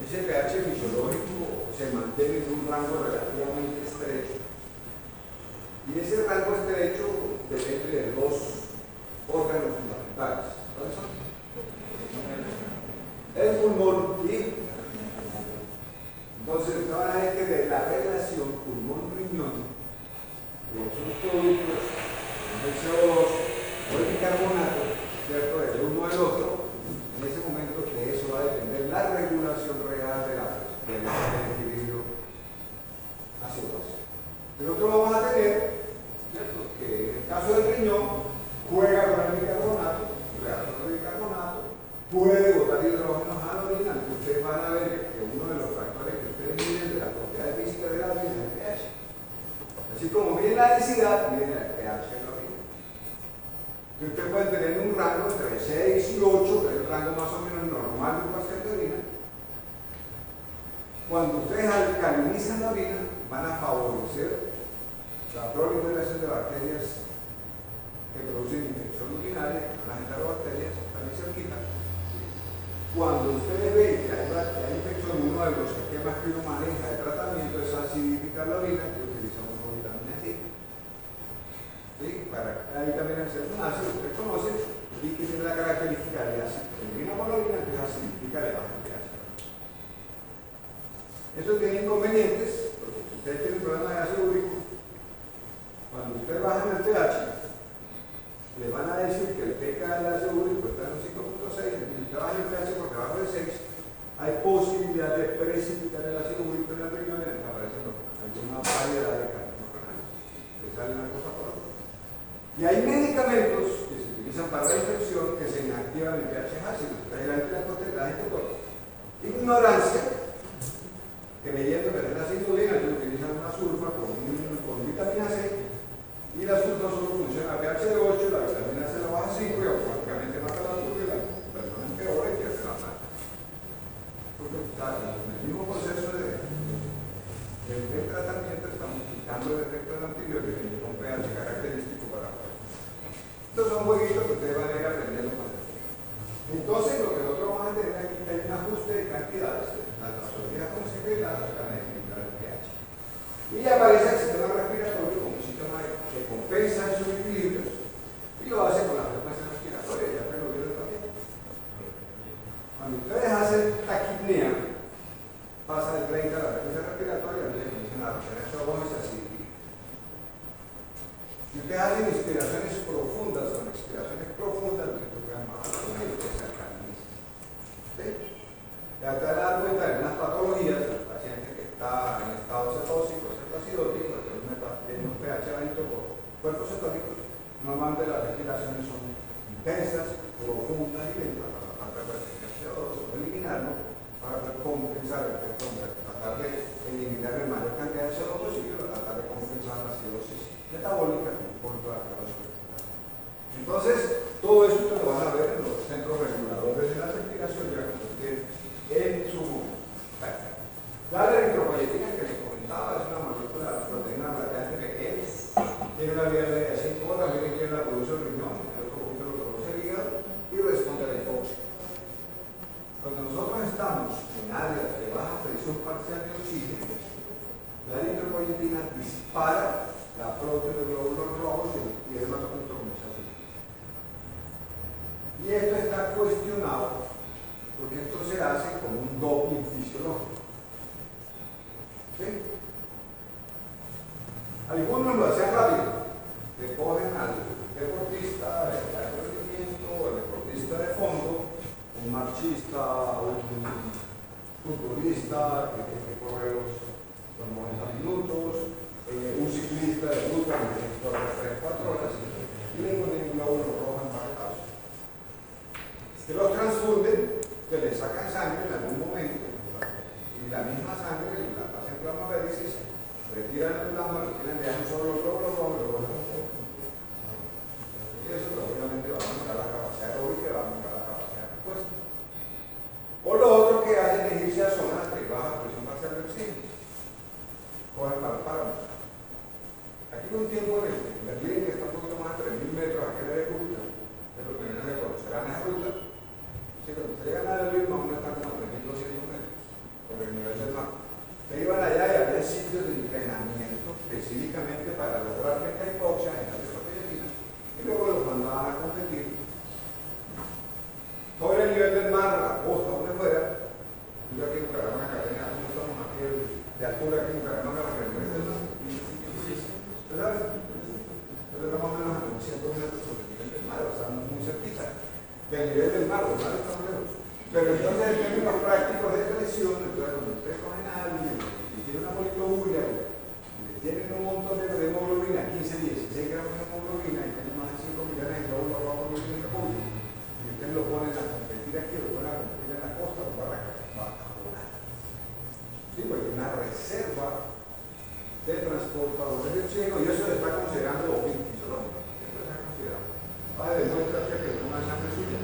Ese pH fisiológico se mantiene en un rango relativamente estrecho. Y ese rango estrecho depende de dos órganos fundamentales. ¿Cuáles son? El pulmón y... Entonces, ustedes van a ver que de la relación pulmón-riñón, de esos productos, el CO2 o el bicarbonato, ¿cierto? Del uno al otro, en ese momento de eso va a depender la regulación real del equilibrio ácido-base. Nosotros vamos a tener, ¿cierto? Que en el caso del riñón, juega con el bicarbonato, reacciona con el bicarbonato, puede botar hidrógenos a la orina. Ustedes van a ver que uno de los factores que ustedes miden de las propiedades físicas de la orina es el pH. Así como miden la densidad, miden el pH de la orina. Que ustedes pueden tener un rango entre 6 y 8, que es el rango más o menos normal de un paciente de orina. Cuando ustedes alcalinizan la orina, van a favorecer la proliferación de bacterias que producen infección urinaria, las enterobacterias, están ahí cerquita. Cuando ustedes ven que hay infección, uno de los esquemas que uno maneja de tratamiento es acidificar la orina, que utilizamos con vitamina C. ¿Sí? Para la vitamina C es un ácido, usted conoce, y que tiene la característica de ácido. Se elimina por la orina, entonces acidifica de baja pH. Eso tiene inconvenientes, porque si ustedes tienen problemas de ácido úrico, cuando ustedes bajan el pH, le van a decir que el pK del ácido úrico está en un 5.6, y usted baja el pH porque abajo de 6, hay posibilidad de precipitar el ácido úrico en el riñón y desaparecer alguna variedad de cálculos renales. Le sale una cosa por otra. Y hay medicamentos que se utilizan para la infección que se inactivan el pH ácido. Entonces la gente por ignorancia, creyendo que es la insulina, que utilizan una sulfa con vitamina C, y la sulfa solo funciona a pH de 8, la vitamina C la baja a 5 y automáticamente mata la turba y la persona empeora y pierde la planta. Porque está en el mismo proceso del tratamiento estamos quitando el efecto del antibiótico y con pH característico para afuera. Estos son jueguitos que ustedes van a ir aprendiendo con el tiempo. Entonces, lo que nosotros vamos a tener aquí es un ajuste de cantidades, la trazología como se ve, la cadena equilibrar el pH. Y aparece el sistema respiratorio como un sistema que compensa esos equilibrios y lo hace con la frecuencia respiratoria, ya que lo vieron también. Cuando ustedes hacen taquipnea, pasa del 30 a la frecuencia respiratoria, entonces comienzan a retener CO2 y se acidifica. Si ustedes hacen inspiraciones profundas, con expiraciones profundas, ustedes pueden bajar con ellos, que se alcalinizan. ¿Sí? Ya te vas a dar cuenta de unas patologías, el paciente que está en estado cetóxico, cetoacidótico, que tiene un pH bajito por cuerpo cetótico, normalmente las respiraciones son intensas, profundas y lentas para tratar de retener CO2 o eliminarlo, para compensar el efecto, tratar de eliminar la mayor cantidad de CO2 posible, para tratar de compensar la acidosis metabólica con toda la respiración. Entonces, todo eso te lo van a ver en los centros reguladores de la respiración, ya que ustedes en su momento. La eritropoyetina que les comentaba es una molécula de proteína relativamente pequeña, tiene una vida media de 5 horas, miren que la produce el riñón, el otro poquito lo produce el hígado y responde a la hipoxia. Cuando nosotros estamos en áreas de baja presión parcial de oxígeno, la eritropoyetina dispara la proteína de glóbulos rojos y el hematocrito comienza a subir. Y esto está cuestionado porque esto se hace con un doping fisiológico. ¿Sí? Algunos lo hacen rápido, le cogen al deportista de alto rendimiento, al deportista de fondo, un marchista, un futbolista que corre los 90 minutos, un ciclista de ruta que tiene que correr 3-4 horas y le ponen un glóbulo rojo empaquetado. Que los transfunden, que le sacan sangre en algún momento y la misma sangre la hacen plasmaféresis, retiran el plasma, retiran de un solo glóbulo rojo y eso obviamente va a aumentar la capacidad aeróbica y va a aumentar la capacidad de respuesta. O lo otro que hacen es irse a zonas de baja presión parcial de oxígeno, cogen para el páramo. Aquí con un tiempo en el Berlín, que está un poquito más de 3.000 metros, aquí en la ruta, es lo primero que conocerán esa ruta. Si cuando se llegan a Berlín, vamos a estar como a 3.200 metros por el nivel del mar. Se iban allá y había sitios de entrenamiento específicamente para lograr esta hipoxia en la eritropoyetina y luego los mandaban a competir sobre el nivel del mar, la costa, donde fuera. Yo aquí en Bucaramanga, Cartagena, como estamos aquí de altura, aquí en Bucaramanga, la nivel del mar. ¿Verdad? Entonces más o menos a 900 metros sobre el nivel del mar, estamos muy cerquita del nivel del mar, los mares están lejos. Pero entonces en términos prácticos de presión, entonces cuando ustedes cogen a alguien y tiene una policloburia, tienen un montón de hemoglobina, 15-16 gramos de hemoglobina y tienen más de 5 millones de glóbulos rojos en el público, y ustedes lo ponen a competir aquí, lo ponen a competir en la costa, lo van a volar. Sí, porque hay una reserva de transportadores de oxígeno y eso se está considerando doping fisiológico. Siempre se ha considerado. Va a demostrar que es una sangre suya.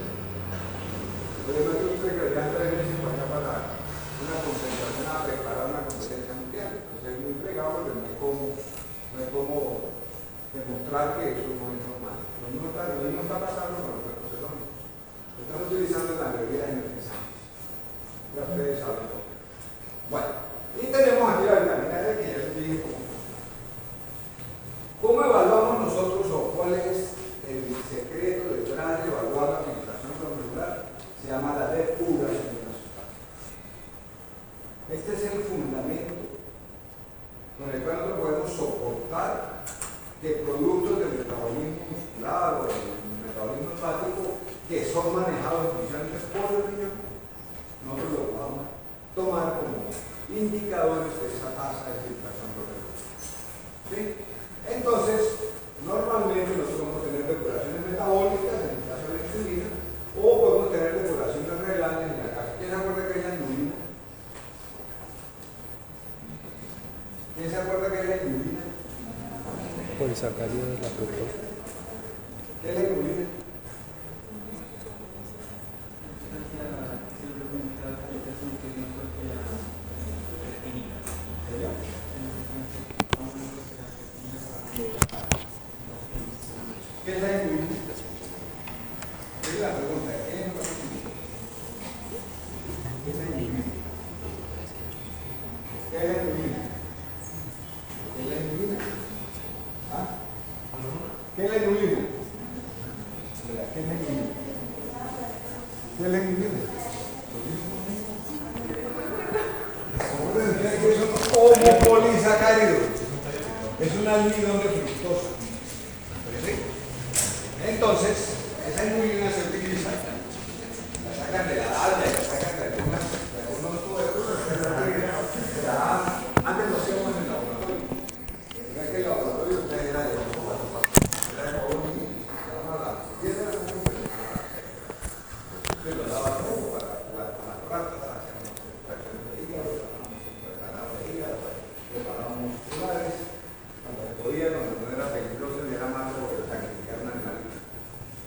Pero no es que usted que ya 3 meses para acá para una concentración a preparar una competencia mundial. Entonces es muy fregado porque no es como demostrar que eso no es normal. Lo mismo está pasando con los cuerpos celónicos. Lo están utilizando en las bebidas energizantes. Ya ustedes saben todo. Bueno, y tenemos aquí la vitamina D que ya les dije cómo evaluamos nosotros o cuál es el secreto detrás de evaluar la filtración glomerular. Se llama la D pura según la sustancia. Este es el fundamento con el cual nosotros podemos soportar que productos del metabolismo muscular o del metabolismo hepático que son manejados especialmente por el riñón, nosotros lo podamos tomar como indicadores de esa tasa de filtración glomerular. ¿Sí? Entonces, normalmente nosotros podemos tener depuraciones metabólicas, en el caso de la insulina, o podemos tener depuraciones renales en la casa. ¿Quién se acuerda que es la inulina? ¿Quién se acuerda que es la inulina? Polisacárido de la fructosa. ¿Qué es la inulina? ¿Qué es la inulina? ¿Qué es la inulina? ¿Ah? ¿Qué es la inulina? ¿Qué es la inulina? ¿Qué es la inulina? Es un homopolisacárido. Es un almidón de fructosa. ¿Sí? Entonces, esa inulina se utiliza, la sacan de la alga y la sacan de algunos tubérculos. Antes lo hacíamos en el laboratorio. ¿Verdad que el laboratorio usted era de se lo daba todo para las ratas, hacíamos extracciones de hígado, preparábamos de hígado, preparábamos musculares, cuando se podía, cuando no era peligroso, ni era malo sacrificar un animal.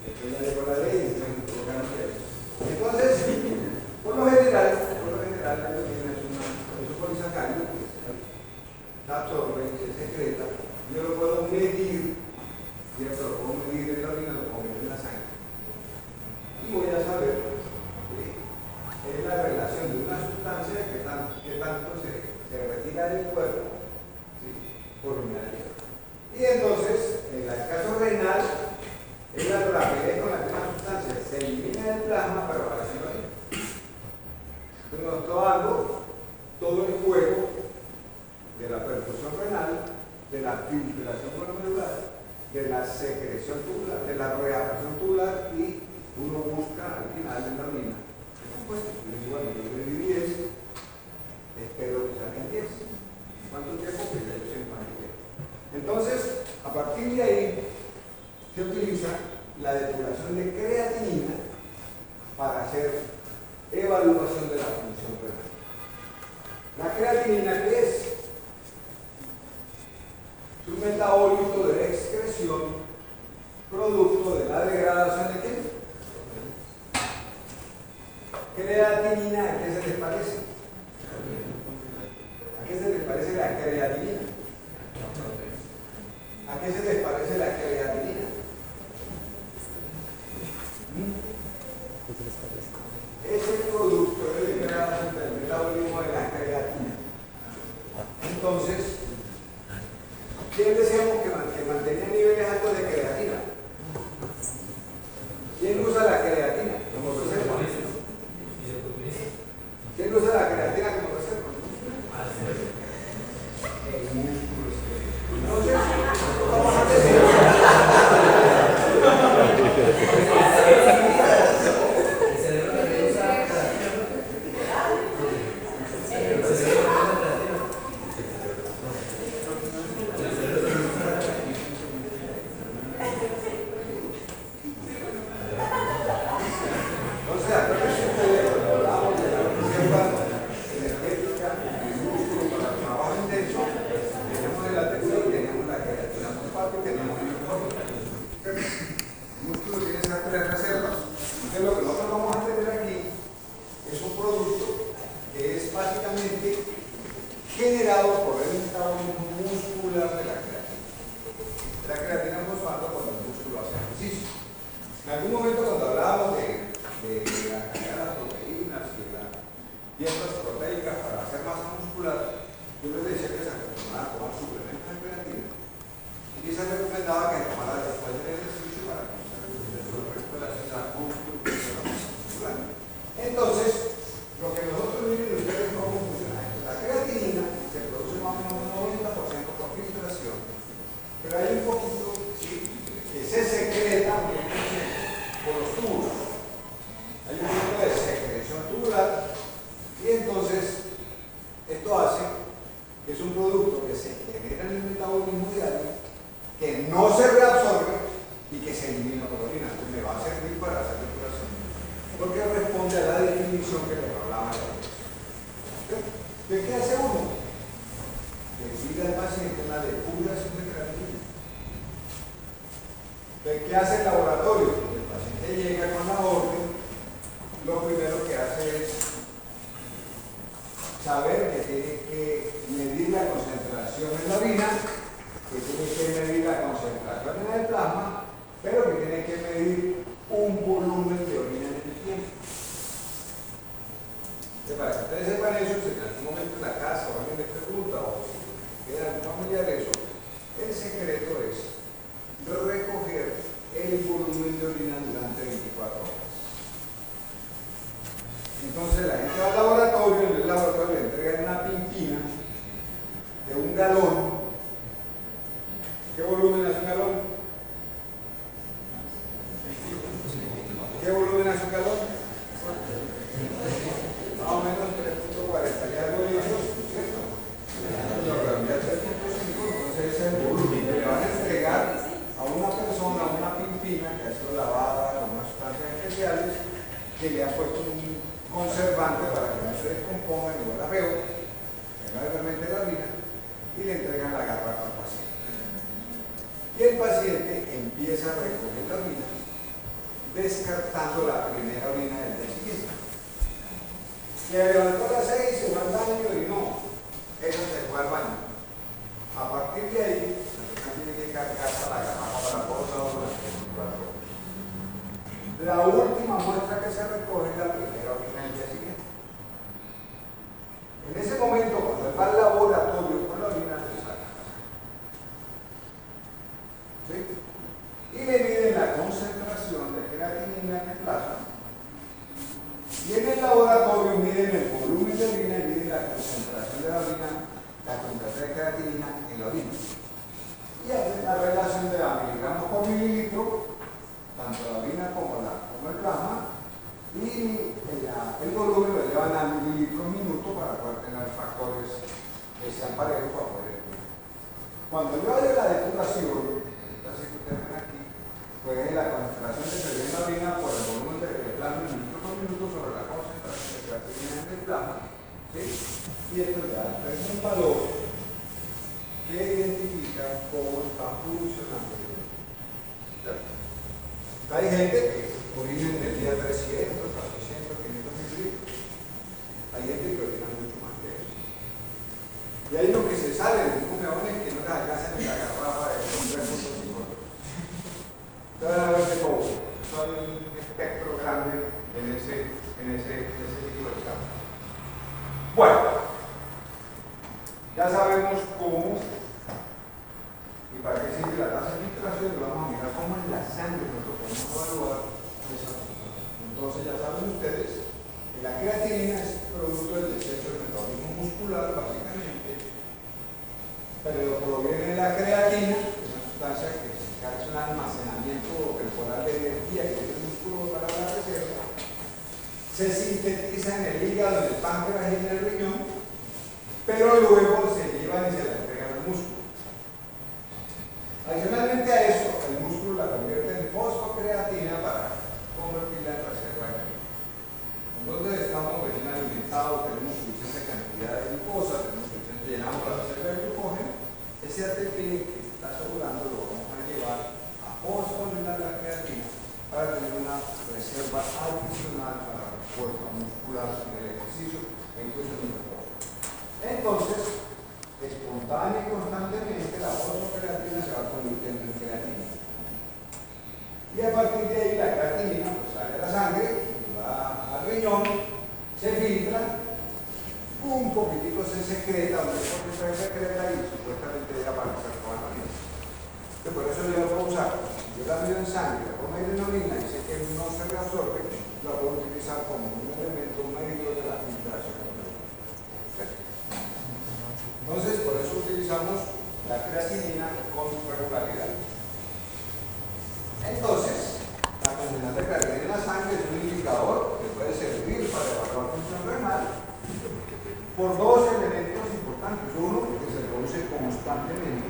Después ya llegó la ley y se colocaron eso. Entonces, por lo general, la proteína es un polisacárido que se absorbe, se secreta, yo lo puedo medir, ¿cierto? Lo puedo medir en la orina, lo puedo medir en la sangre. Y voy a saber es la relación de una sustancia que tanto se retira del cuerpo, ¿sí? Por urinaria. Y entonces, en el caso renal, es la rapidez con la que una sustancia se elimina del plasma, pero aparece en la orina. Entonces, nos está dando todo el juego de la perfusión renal, de la filtración glomerular, de la secreción tubular, de la reabsorción tubular, y uno busca al final en la orina el compuesto. Yo digo, bueno, yo bebí 10, espero que salgan 10. ¿Cuánto tiempo? Pues ya yo sé cuánto tiempo. Entonces, a partir de ahí, se utiliza la depuración de creatinina para hacer evaluación de la función renal. La creatinina, ¿qué es? Es un metabólito de excreción producto de la degradación de qué? Creatinina, ¿a qué se les parece? ¿A qué se les parece la creatinina? ¿A qué se les parece la creatinina? Es el producto de degradación del metabolismo de la creatina. Entonces, ¿quién decíamos que mantenía niveles altos de creatina? ¿Quién usa la creatina como reserva? ¿Quién usa la creatina como reserva? El músculo. Entonces, vamos a decir. ¿Qué hace el laboratorio? El paciente llega con la orden, lo primero que hace es saber que tiene que medir la concentración en la orina, que tiene que medir la concentración en el plasma, pero que tiene que medir un volumen de orina en el tiempo. Para que ustedes sepan eso, si en algún momento en la casa o alguien de galón. ¿Qué volumen hace un galón? ¿Qué volumen hace un galón? Más o menos 3.40 y algo de litros, ¿cierto? Lo redondea a 3.5, entonces ese es el volumen que le van a entregar a una persona, a una pimpina que ha sido lavada con unas sustancias especiales, que le ha puesto un conservante para que no se descomponga ni huela feo, que no le fermente la orina, y le entregan la garrafa al paciente. Y el paciente empieza a recoger la orina, descartando la primera orina del día siguiente. Se levantó a las 6, se va al baño y no, eso se fue al baño. A partir de ahí, la persona tiene que cargarse a la garrafa para posar durante 24 horas. La última muestra que se recoge es la primera orina del día siguiente. En ese momento, cuando él va al laboratorio con la orina, se saca. ¿Sí? Y le miden la concentración de creatinina en el plasma. Y en el laboratorio miden el volumen de orina y miden la concentración de la orina, la concentración de creatinina en la orina. Y hacen la relación de la miligramos por mililitro, tanto la orina como el plasma, y el volumen lo llevan a mililitros minuto para poder tener factores que sean parejos para poder. Cuando yo hago la depuración, así que ustedes ven aquí, pues es la concentración de creatinina en la orina por el volumen de plasma minuto por minuto sobre la concentración de creatinina en el plasma, ¿sí? Y esto ya es un valor que identifica cómo está funcionando. Hay gente que orina en el día 300, 400, 500 mililitros. Hay gente que orina mucho más que eso. Y hay lo que se sale de un meones que no les alcanzan en la garrafa de 3.5. Entonces, a ver de todo. Hay un espectro grande en ese tipo de casos. Bueno, ya sabemos cómo y para qué sirve la tasa de filtración. Vamos a mirar cómo en la sangre nosotros podemos evaluar esa filtración. Entonces, ya saben ustedes que la creatinina es producto del descenso del metabolismo muscular, básicamente, pero proviene de la creatina, que es una sustancia que es un almacenamiento temporal de energía que tiene el músculo para la reserva. Se sintetiza en el hígado, en el páncreas y en el riñón, pero luego se llevan y se la entregan al músculo. Adicionalmente a eso, el músculo la convierte en fosfocreatina para convertirla en reserva de energía. Entonces estamos recién alimentados, tenemos suficiente cantidad de glucosa, llenamos la reserva de glucógeno. Ese ATP que está asegurando lo vamos a llevar a fosforilar la creatina para tener una reserva adicional para la fuerza muscular en el ejercicio en cuestión de reposo. Entonces, espontánea y constantemente la fosfocreatina se va convirtiendo en creatina. Y a partir de ahí la creatina pues, sale a la sangre y va al riñón, se filtra, un poquitico se secreta, porque se secreta y supuestamente llega para hacer toda la vida. Por eso yo lo puedo usar. Yo la mido en sangre, la pongo en orina y sé que no se reabsorbe, la puedo utilizar como un elemento, un medidor de la filtración. Entonces, por eso utilizamos la creatinina con regularidad. Entonces, la cantidad de creatinina en la sangre es un indicador que puede servir para evaluar función renal por dos elementos importantes. Uno, que se produce constantemente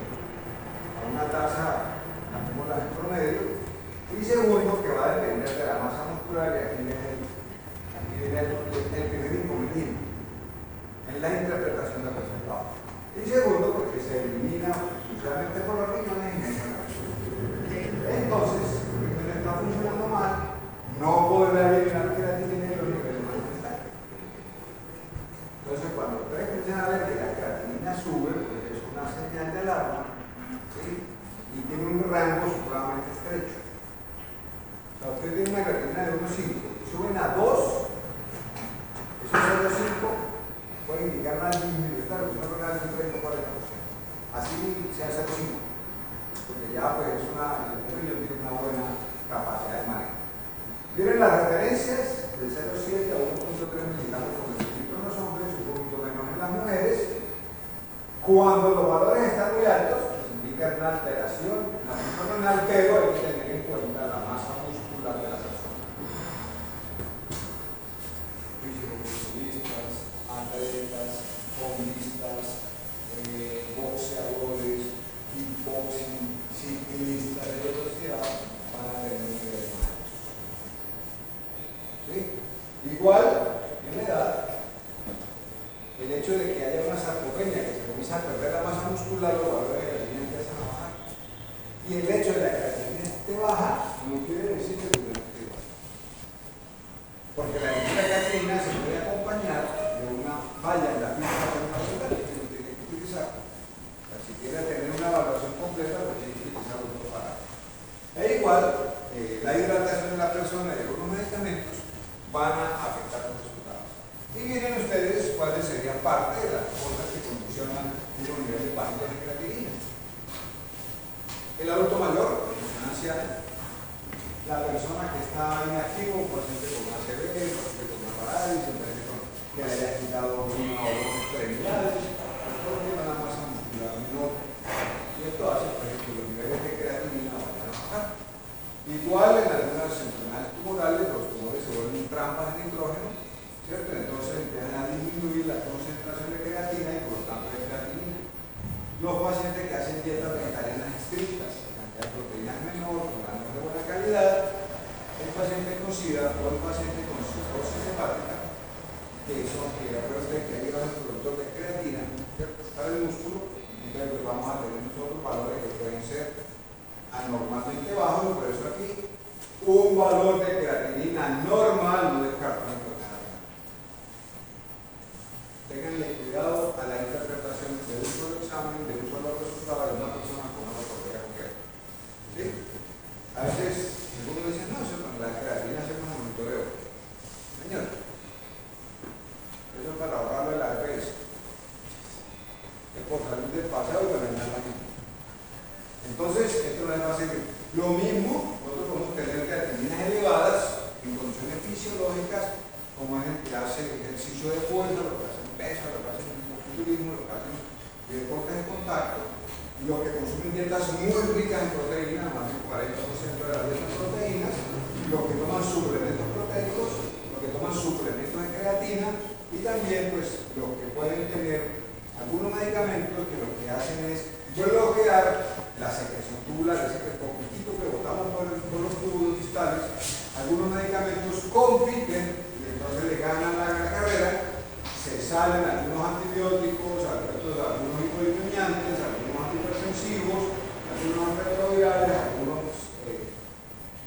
a una tasa, llamémosla en promedio, y segundo, que va a depender de la masa muscular, y aquí viene el primer inconveniente en la interpretación del resultado. Y segundo, porque se elimina exclusivamente por los riñones y no por la creatinina. Entonces, si el riñón está funcionando mal, no podrá eliminar creatinina en los niveles más necesarios. Entonces, cuando ustedes empiezan a ver que la creatinina sube, pues es una señal de alarma, ¿sí? Y tiene un rango supremamente estrecho. O sea, usted tiene una creatinina de 1,5 y suben a 2, eso es 0,5. Puede indicar una disminución de la función renal de un 30 o 40%. Así se hace 5, porque ya pues el riñón tiene una buena capacidad de manejo. Miren las referencias de 0,7 a 1,3 miligramos por decilitro en los hombres, un poquito menos en las mujeres. Cuando los valores están muy altos, pues indica una alteración en la función renal, pero hay que tener en cuenta la masa muscular de la persona. Fisicoculturistas, atletas, hombristas, boxeadores, kickboxing, ciclistas de velocidad van a tener un nivel más alto. ¿Sí? Igual, en la edad, el hecho de que haya una sarcopenia, que se comienza a perder la masa muscular, los valores de creatinina empiezan a bajar. Y el hecho de que la creatinina esté baja no quiere decir que no esté baja. Porque la creatinina se puede acompañar de una falla en la física cerebral que uno tiene que utilizar. O sea, si quiere tener una evaluación completa, pues tiene que utilizar otro parámetro. Igual, la hidratación de la persona y algunos medicamentos van a afectar los resultados. Y miren ustedes cuáles serían parte de las cosas que condicionan unos niveles bajos de creatinina. El adulto mayor, la persona anciana, la persona que está inactiva, un paciente con una ACV, un paciente con una parálisis, un paciente que le haya quitado una o dos extremidades, todo tiene una masa muscular menor. Y esto hace que los niveles de creatinina vayan a bajar. Igual en algunas enfermedades tumorales, los tumores se vuelven trampas de nitrógeno, ¿cierto? Entonces empiezan a disminuir la concentración de creatina y por lo tanto de creatinina. Los pacientes que hacen dietas vegetarianas estrictas, la cantidad de proteínas menor, granos de buena calidad, el paciente con SIDA o el paciente con cirrosis hepática, que son que acuérdense que hay grandes productores de creatina, ¿cierto? Para el músculo, entonces pues vamos a tener nosotros valores que pueden ser anormalmente bajos, por eso aquí un valor de creatinina normal no descarta una enfermedad. Ténganle cuidado a la interpretación de un solo examen, de un solo resultado de una persona con una patología concreta. ¿Sí? A veces algunos dicen, no, eso con la creatina hacemos un monitoreo. Señor, eso es para ahorrarle la ARS. Es por salir del pasado y para ganar la gente. Entonces, esto no es fácil. Lo mismo, nosotros podemos tener creatininas elevadas en condiciones fisiológicas, como es el que hace ejercicio de fuerza, lo que hacen pesas, lo que hacen fisiculturismo, lo que hacen deportes de contacto, los que consumen dietas muy ricas en proteínas, más del 40% de las dietas proteínas, los que toman suplementos proteicos, los que toman suplementos de creatina y también pues los que pueden tener algunos medicamentos que lo que hacen es bloquear la secreción tubular, ese poquitito que botamos por los tubos distales. Algunos medicamentos compiten y entonces le ganan la carrera, se salen algunos antibióticos, algunos hipolipemiantes, algunos antihipertensivos, algunos retrovirales, algunos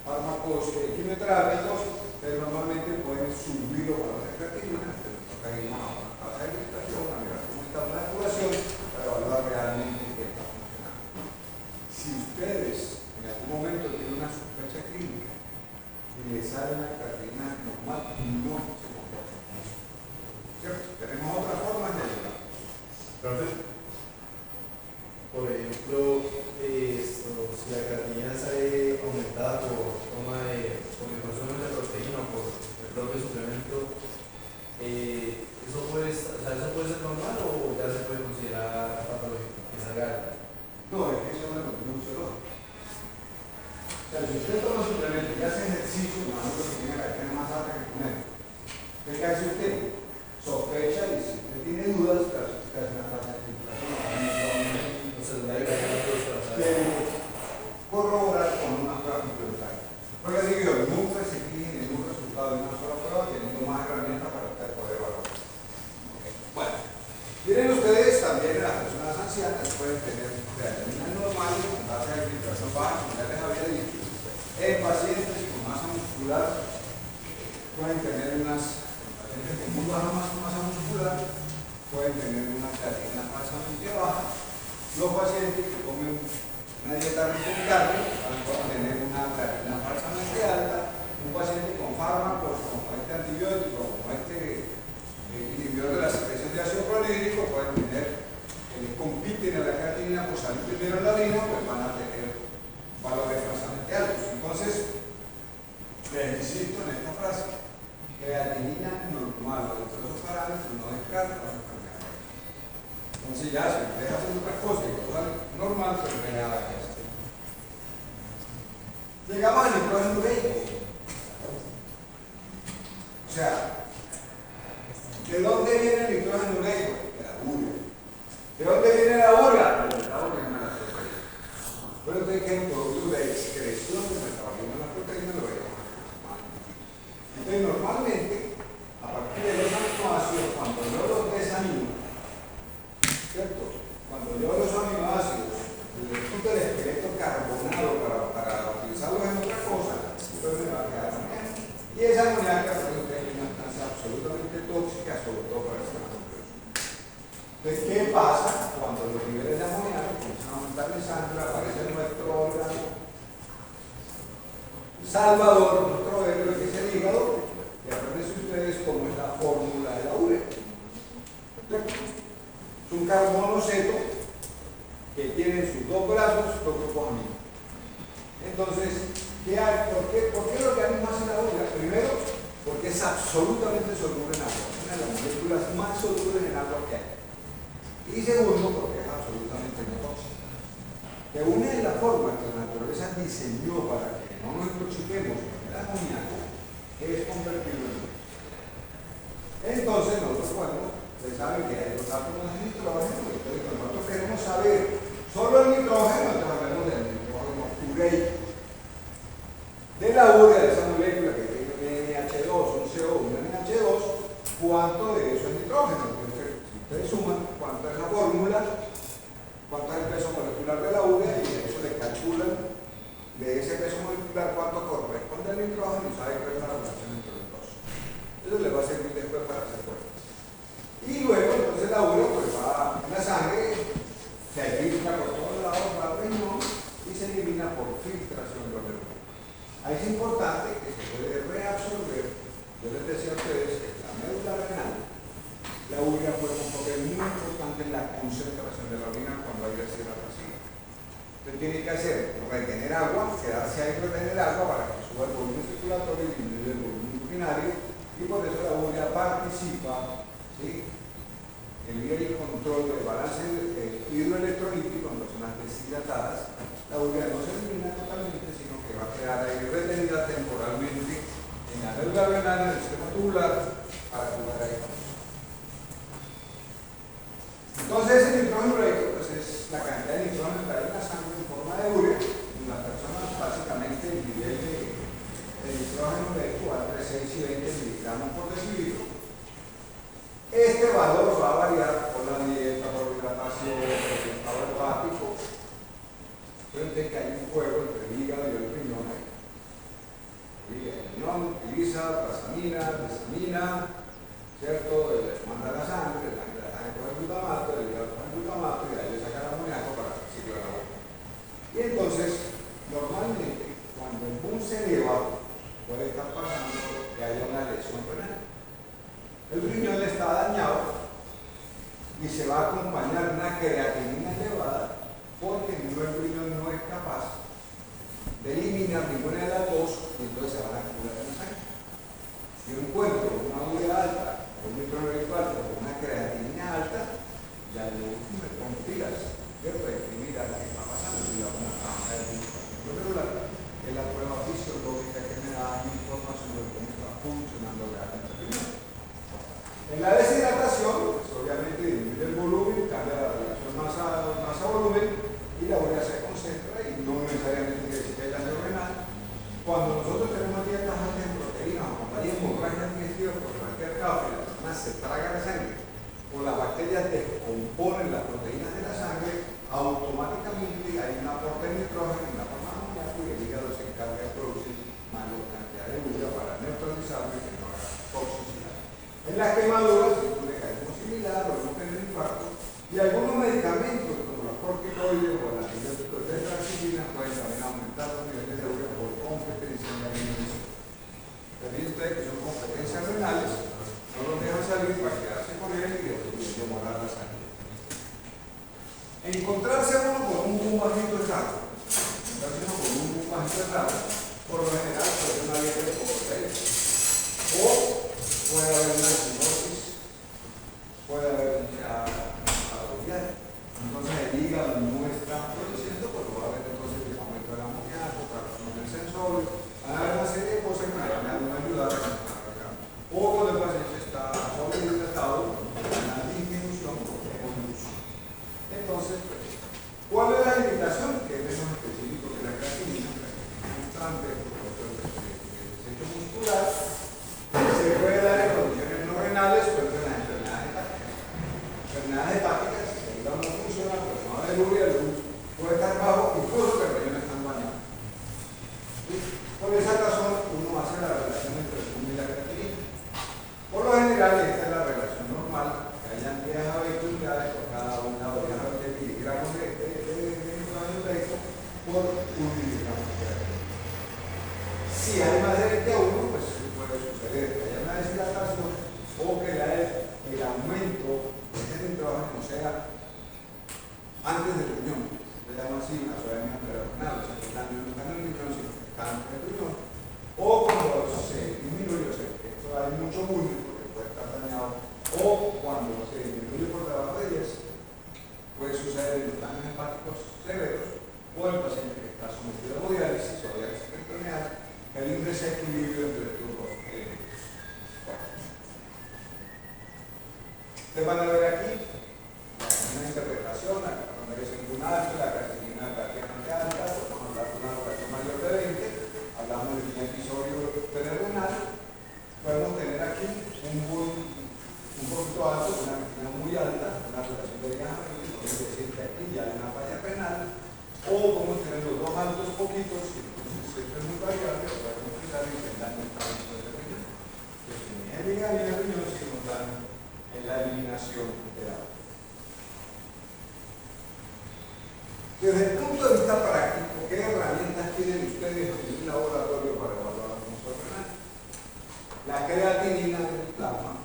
fármacos quimioterápicos, pero normalmente pueden subir los valores de creatinina, pero toca ir a una tasa de gestación, a mirar cómo está la curación, para evaluar realmente qué está funcionando. Si ustedes en algún momento tienen una sospecha clínica y les sale una creatinina normal, no se comportan con eso. ¿Cierto? Tenemos otras formas de ayudar. Entonces, por ejemplo, si la creatinina sale aumentada por el consumo de proteína o por el propio suplemento, ¿eso puede ser normal o ya se puede considerar patológico que salga alta? No, es que eso no es fisiológico. O sea, si usted toma suplemento y hace ejercicio, no que tiene la creatina más alta que con él, ¿qué hace usted? Sospecha y si usted tiene dudas, que hace una tasa de filtración. Entonces, la hay corroborar con una prueba complementaria. Porque digo yo, nunca se fijen en un resultado de una sola prueba, teniendo más herramientas para usted poder evaluar. Okay. Bueno, miren ustedes también las personas ancianas pueden tener creatinina normal con tasa de filtración baja, como ya les había dicho. En pacientes con masa muscular pueden tener pacientes con muy baja masa muscular pueden tener una creatinina falsamente baja. Los pacientes que comen una dieta rica en carne pueden tener una creatinina falsamente alta. Un paciente con fármacos como este antibiótico, como este inhibidor de la secreción de ácido clorhídrico, pueden tener, compiten a la creatinina por salir primero en la orina, pues van a tener valores falsamente altos. Entonces, les insisto en esta frase: creatinina normal, dentro de esos parámetros no descarta las enfermedades. Entonces si ya se deja hacer otras cosas y cosas normal, pero no hay nada que hacer. Llegamos al nitrógeno ureico. O sea, ¿de dónde viene el nitrógeno ureico? De la urea. ¿De dónde viene la urea? Del metabolismo de las proteínas. Pero de que el producto de excreción del metabolismo de las proteínas lo veamos. Entonces, normalmente, a partir de los aminoácidos, cuando yo los desamino, ¿cierto? Cuando yo los aminoácidos les quito el esqueleto carbonado para utilizarlos en otra cosa, entonces me va a quedar amoníaca. Y esa amoníaca es una sustancia absolutamente tóxica, sobre todo para el sistema nervioso. Entonces, ¿qué pasa cuando los niveles de amoníaca comienzan a aumentar en sangre? Aparece nuestro órgano salvador, nuestro héroe, que es el hígado, y acuérdense ustedes cómo es la fórmula de la urea. Es un carbono ceto que tiene en sus dos brazos dos grupos amino. Entonces, ¿qué hay? ¿Por qué el organismo hace la urea? Primero, porque es absolutamente soluble en agua, es una de las moléculas más solubles en agua que hay. Y segundo, porque es absolutamente no tóxica. Que una de las formas que la naturaleza diseñó para que no nos intoxiquemos con el amoníaco es convertirlo en urea. Entonces, nosotros, bueno, ustedes saben que hay los átomos de nitrógeno, entonces nosotros queremos saber solo el nitrógeno, entonces hablamos del nitrógeno ureico. De la urea, de esa molécula que tiene un NH2, un CO, un NH2, ¿cuánto de eso es nitrógeno? Entonces, si ustedes suman cuánto es la fórmula, cuánto es el peso molecular de la urea, y de eso le calculan de ese peso molecular cuánto corresponde al nitrógeno y sabe cuál es la relación entre los dos. Eso les va a servir después para hacer cuentas. Y luego, entonces la urea pues va en la sangre, se filtra por todos lados, va al riñón y se elimina por filtración glomerular. Ahí es importante que se puede reabsorber. Yo les decía a ustedes que la médula renal, la urea juega un papel muy importante en la concentración de la orina cuando hay deshidratación. Entonces tiene que hacer retener agua, quedarse ahí retener agua para que suba el volumen circulatorio y disminuya el volumen urinario, y por eso la urea participa, ¿sí?, en el control del balance hidroelectrolítico en personas deshidratadas. La urea no se elimina totalmente, sino que va a quedar ahí retenida temporalmente en la médula renal, en el sistema tubular, para jugar ahí. Entonces, el nitrógeno ureico pues, es la cantidad de nitrógeno que hay en la sangre en forma de urea. En las personas, básicamente, el nivel de nitrógeno ureico va entre 6 y 20 miligramos por decilitro. Este valor va a variar por la dieta, por la hidratación, por el estado hepático. Fíjense que hay un juego entre el hígado y el riñón. El riñón utiliza trasamina, desamina, ¿cierto? Les manda la sangre coge el glutamato, el hígado coge el glutamato y de ahí le saca el amoníaco para reciclar la boca. Y entonces, normalmente, cuando el boom se eleva, puede estar pasando que haya una lesión renal. El riñón está dañado y se va a acompañar una creatinina elevada porque el riñón no es capaz de eliminar ninguna de las dos y entonces se van a acumular en la sangre. Si yo encuentro una urea alta, un nitrógeno alto o una creatinina alta, ya yo me pongo pilas, ¿cierto? Mira lo que está pasando, y la una cámara de regular, que es la prueba fisiológica que me da información de cómo está funcionando realmente el riñón. En la deshidratación, pues obviamente disminuye el volumen, cambia la relación masa-volumen y la urea se concentra y no necesariamente tiene que ser daño renal. Cuando nosotros tenemos dietas altas en proteínas o cuando hay hemorragia digestiva por cualquier causa y la persona se traga la sangre o las bacterias descomponen las proteínas de la sangre, automáticamente hay un aporte de nitrógeno en la forma de amoníaco y el hígado se encarga de producir mayor cantidad de urea para neutralizarlo y que no haga toxicidad. En las quemaduras, es un mecanismo similar, o no tener infarto, y algunos medicamentos, como los corticoides o el antibiótico de tetracyclina, pueden también aumentar los niveles de urea por competencia en la alimentación. Fíjense ustedes que son competencias renales, no los dejan salir para quedarse con él y después demorar la sangre. Encontrarse uno con un boom bajito estado, por lo general puede ser una dieta de proteínas, o puede haber una cirrosis, puede haber un abdominal. hepáticas, el hígado no funciona, pues no va a haber urea, el luz puede estar bajo, incluso que el riñón están bañados. Por esa razón, uno hace la relación entre el zumo y la creatinina. Por lo general, esta es la relación normal, que hayan 10 a 20 unidades por cada una, o 10 a 20 miligramos de glucosa por 1 miligramo de creatinina. Si hay más de 20 a 1, pues puede suceder que haya una deshidratación o que el aumento de ese nitrógeno sea antes del riñón. Le llaman así una soberanía renal, o sea, que el daño no está en el riñón, sino que está en el riñón. O cuando se disminuye, o sea, que esto hay mucho bulbo porque puede estar dañado, o cuando se disminuye por debajo de 10, puede suceder en los daños hepáticos severos o el paciente que está sometido a hemodiálisis o diálisis peritoneal, que hay un desequilibrio entre estos dos elementos. Ustedes van a ver aquí una interpretación, cuando es en un alto, la creatinina relativamente alta, vamos a hablar de una rotación mayor de 20, hablamos de un episodio renal, podemos tener aquí un poquito alto, una creatinina muy alta, una rotación de 10 a 20, es decir, que aquí ya hay una falla renal, o podemos tener los dos altos poquitos, y entonces esto es muy variable, lo podemos utilizar y intentar el tránsito del riñón. Entonces, en el riñón sí nos dan en la eliminación de agua. Desde el punto de vista práctico, ¿qué herramientas tienen ustedes en el laboratorio para evaluar la función renal? La creatinina del plasma,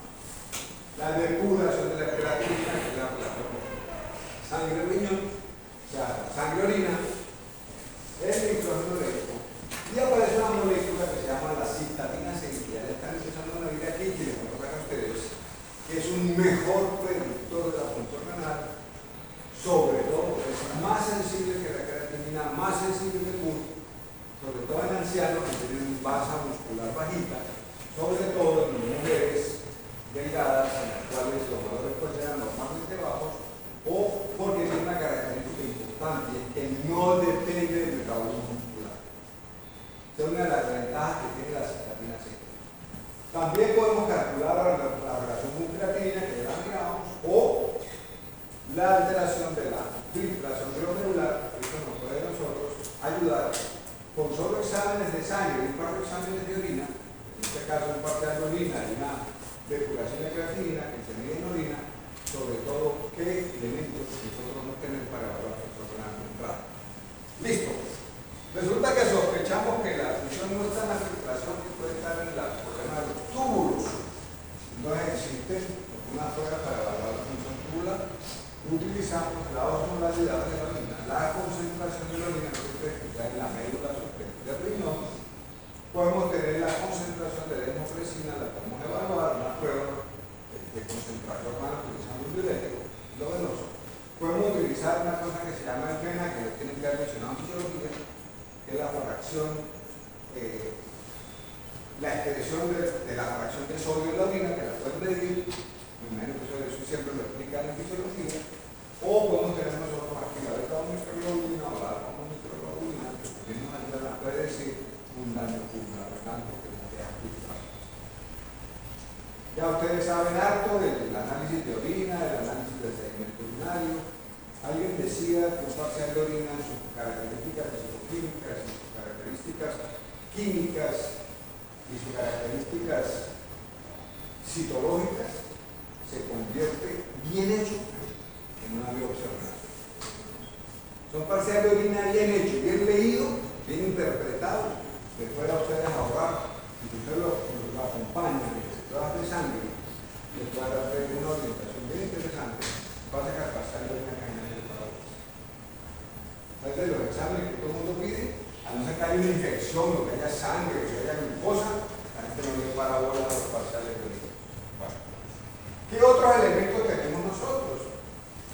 la depuración de la creatinina, que es la sangre-riñón, o sea, sangre-orina, el nitrógeno léctico, y aparece una molécula que se llama la cistatina C, que ya le están empezando a medir aquí, que les voy a tocar a ustedes, que es un mejor predictor de la función renal, sobre todo, es más sensible que la creatinina, más sensible que el MUR, sobre todo en ancianos que tienen masa muscular bajita, sobre todo en mujeres delgadas, en las cuales los valores pues sean normalmente bajos, o porque tiene una característica importante, que no depende del metabolismo muscular. Esa es una de las ventajas que tiene la cistatina C. También podemos calcular la relación con creatinina, que ya la miramos, o la alteración de la filtración glomerular, eso nos puede a nosotros ayudar con solo exámenes de sangre y un par de exámenes de orina, en este caso un parcial de orina y una depuración de creatinina que se mide en orina, sobre todo qué elementos nosotros vamos a tener para evaluar nuestro renal central. Listo. Resulta que sospechamos que la función no está en la filtración, que puede estar en el problema de los túbulos. Entonces existe una prueba para evaluar la función tubular. Utilizamos la osmolaridad de la orina, la concentración de la orina que está en la médula superior del riñón. Podemos tener la concentración de desmopresina, la podemos evaluar, una prueba de concentración humana utilizando un diurético, lo venoso. Podemos utilizar una cosa que se llama el PENA, que lo tienen que haber mencionado en fisiología, que es la fracción, la excreción de la fracción de sodio en la orina, que la pueden medir. Me imagino que eso siempre lo explican en fisiología, o podemos tener nosotros aquí la beta-microglobulina o la alfa-microglobulina, que también nos ayudan a predecir un daño pulmonar renal porque la deja filtrar. Ya ustedes saben harto del análisis de orina, del análisis del sedimento urinario. Alguien decía que un parcial de orina en sus características fisicoquímicas, en sus características químicas y sus características citológicas se convierte bien hecho en una biopsia renal. Son parciales de orina bien hecho, bien leído, bien interpretado. Después a ustedes ahorrar, si ustedes lo acompañan en las pruebas de sangre, les va a dar una orientación bien interesante. Va a sacar parcial de orina caminante para vos. Entonces, de los exámenes que todo el mundo pide, a no ser que haya una infección, o que haya sangre, o que haya glucosa, la gente no le para bola a los parciales de orina. Bueno. ¿Qué otros elementos tenemos nosotros?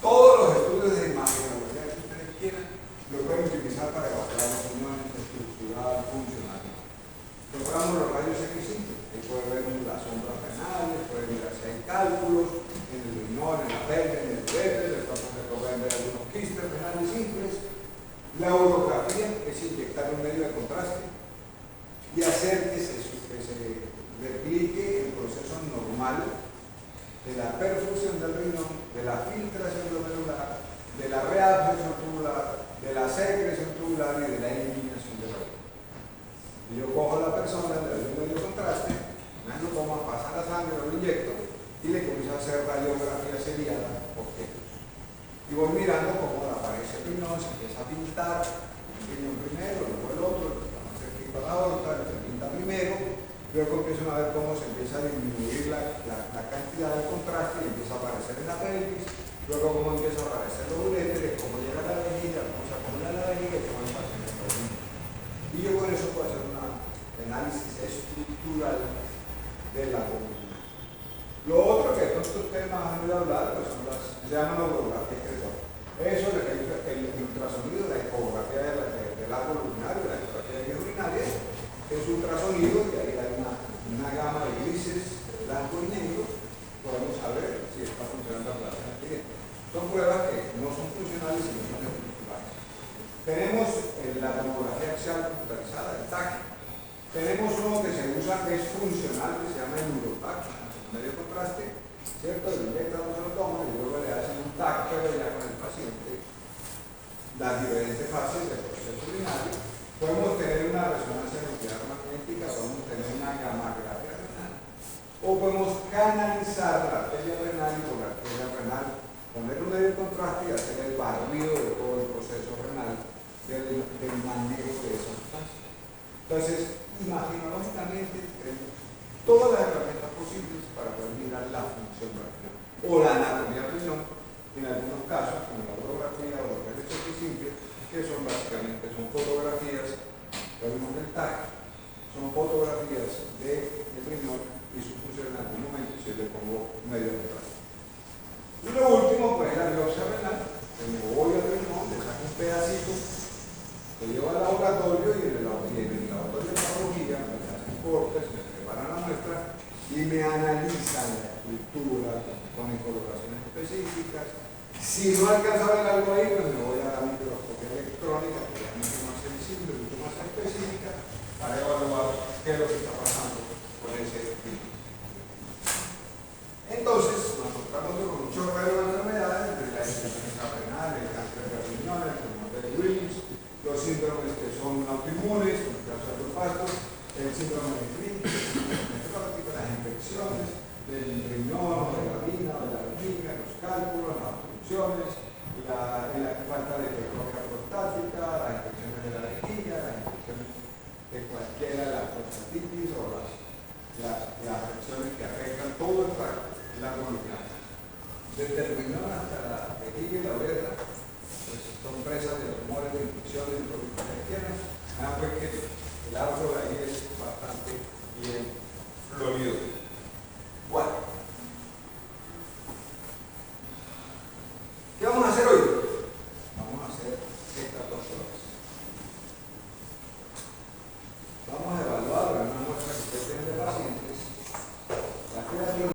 Todos los estudios de imagenología que ustedes quieran lo pueden utilizar para evaluar las uniones estructural, funcional. Logramos los rayos X simples, ahí pueden ver las sombras renales, pueden ver si hay cálculos en el riñón, en la pelvis, en el uréter, de pronto se pueden ver algunos quistes renales simples. La urografía es inyectar un medio de contraste y hacer que se replique el proceso normal de la perfusión del riñón, de la filtración glomerular, de la reabsorción tubular, de la secreción tubular y de la eliminación de la orina. Y yo cojo a la persona, le doy un medio contraste, me lo tomo, pasa la sangre, lo inyecto y le comienzo a hacer radiografía seriada por tetos. Y voy mirando cómo aparece el riñón, se empieza a pintar, un riñón primero, luego el otro, vamos a hacer la aorta, se pinta primero, luego empiezo a ver cómo se empieza a disminuir la cantidad de contraste y empieza a aparecer en la pelvis, luego cómo empieza a aparecer los uréteres, cómo llega a la vejiga, cómo se acumula la vejiga y cómo pasa en el riñón. Y yo con eso puedo hacer un análisis estructural de la columna. Lo otro que todos estos temas han oído hablar, pues son se llaman orografías crestales. Eso es el ultrasonido, la ecografía del árbol urinario, la ecografía de vías urinarias, es ultrasonido y ahí hay una gama de grises, blanco y negro, podemos saber si está funcionando la plaza bien. Son pruebas que no son funcionales sino son estructurales. Tenemos la tomografía axial computarizada, el TAC. Tenemos uno que se usa, que es funcional, que se llama el neuroTAC, medio contraste, ¿cierto? Le inyectan, no se lo toman y luego le hacen un TAC, pero ya con el paciente, las diferentes fases del proceso urinario. Podemos tener una resonancia nuclear magnética, podemos tener una gammagrafía renal, o podemos canalizar la arteria renal y por la arteria renal poner un medio contraste y hacer el barrido de todo el proceso renal del manejo de esa sustancia. Entonces, imaginológicamente tenemos todas las herramientas posibles para poder mirar la función del riñón o la anatomía del riñón, en algunos casos, como la orografía o los electros simples, que son básicamente fotografías, lo mismo que el TAC, son fotografías del riñón y su función en algún momento si le pongo medio contraste. Y lo último, pues es la biopsia renal, que me voy al riñón, le saco un pedacito, lo llevo al laboratorio y en el laboratorio de patología me hacen cortes, me preparan la muestra y me analizan la estructura con colocaciones específicas. Si no alcanza a ver algo ahí, pues me voy a la microscopía electrónica, que es mucho más sensible, mucho más específica, para evaluar qué es lo que está pasando con ese tipo. Entonces, nos encontramos con un chorrero de enfermedades, entre la insuficiencia renal, el cáncer de riñón, el tumor de Wilms, los síndromes que son autoinmunes, como el caso de los fastos, el síndrome de Crítico, las infecciones del riñón, de la orina, de la vejiga, los cálculos, las obstrucciones, la falta de hipertrofia prostática, las infecciones de la vejiga, las infecciones de cualquiera de las prostatitis o las afecciones que afectan todo el tracto largo-lunar. Desde el riñón hasta la vejiga y la uretra, pues son presas de tumores, de infecciones, de productos bacterianos. Pues que el árbol ahí es bastante bien florido.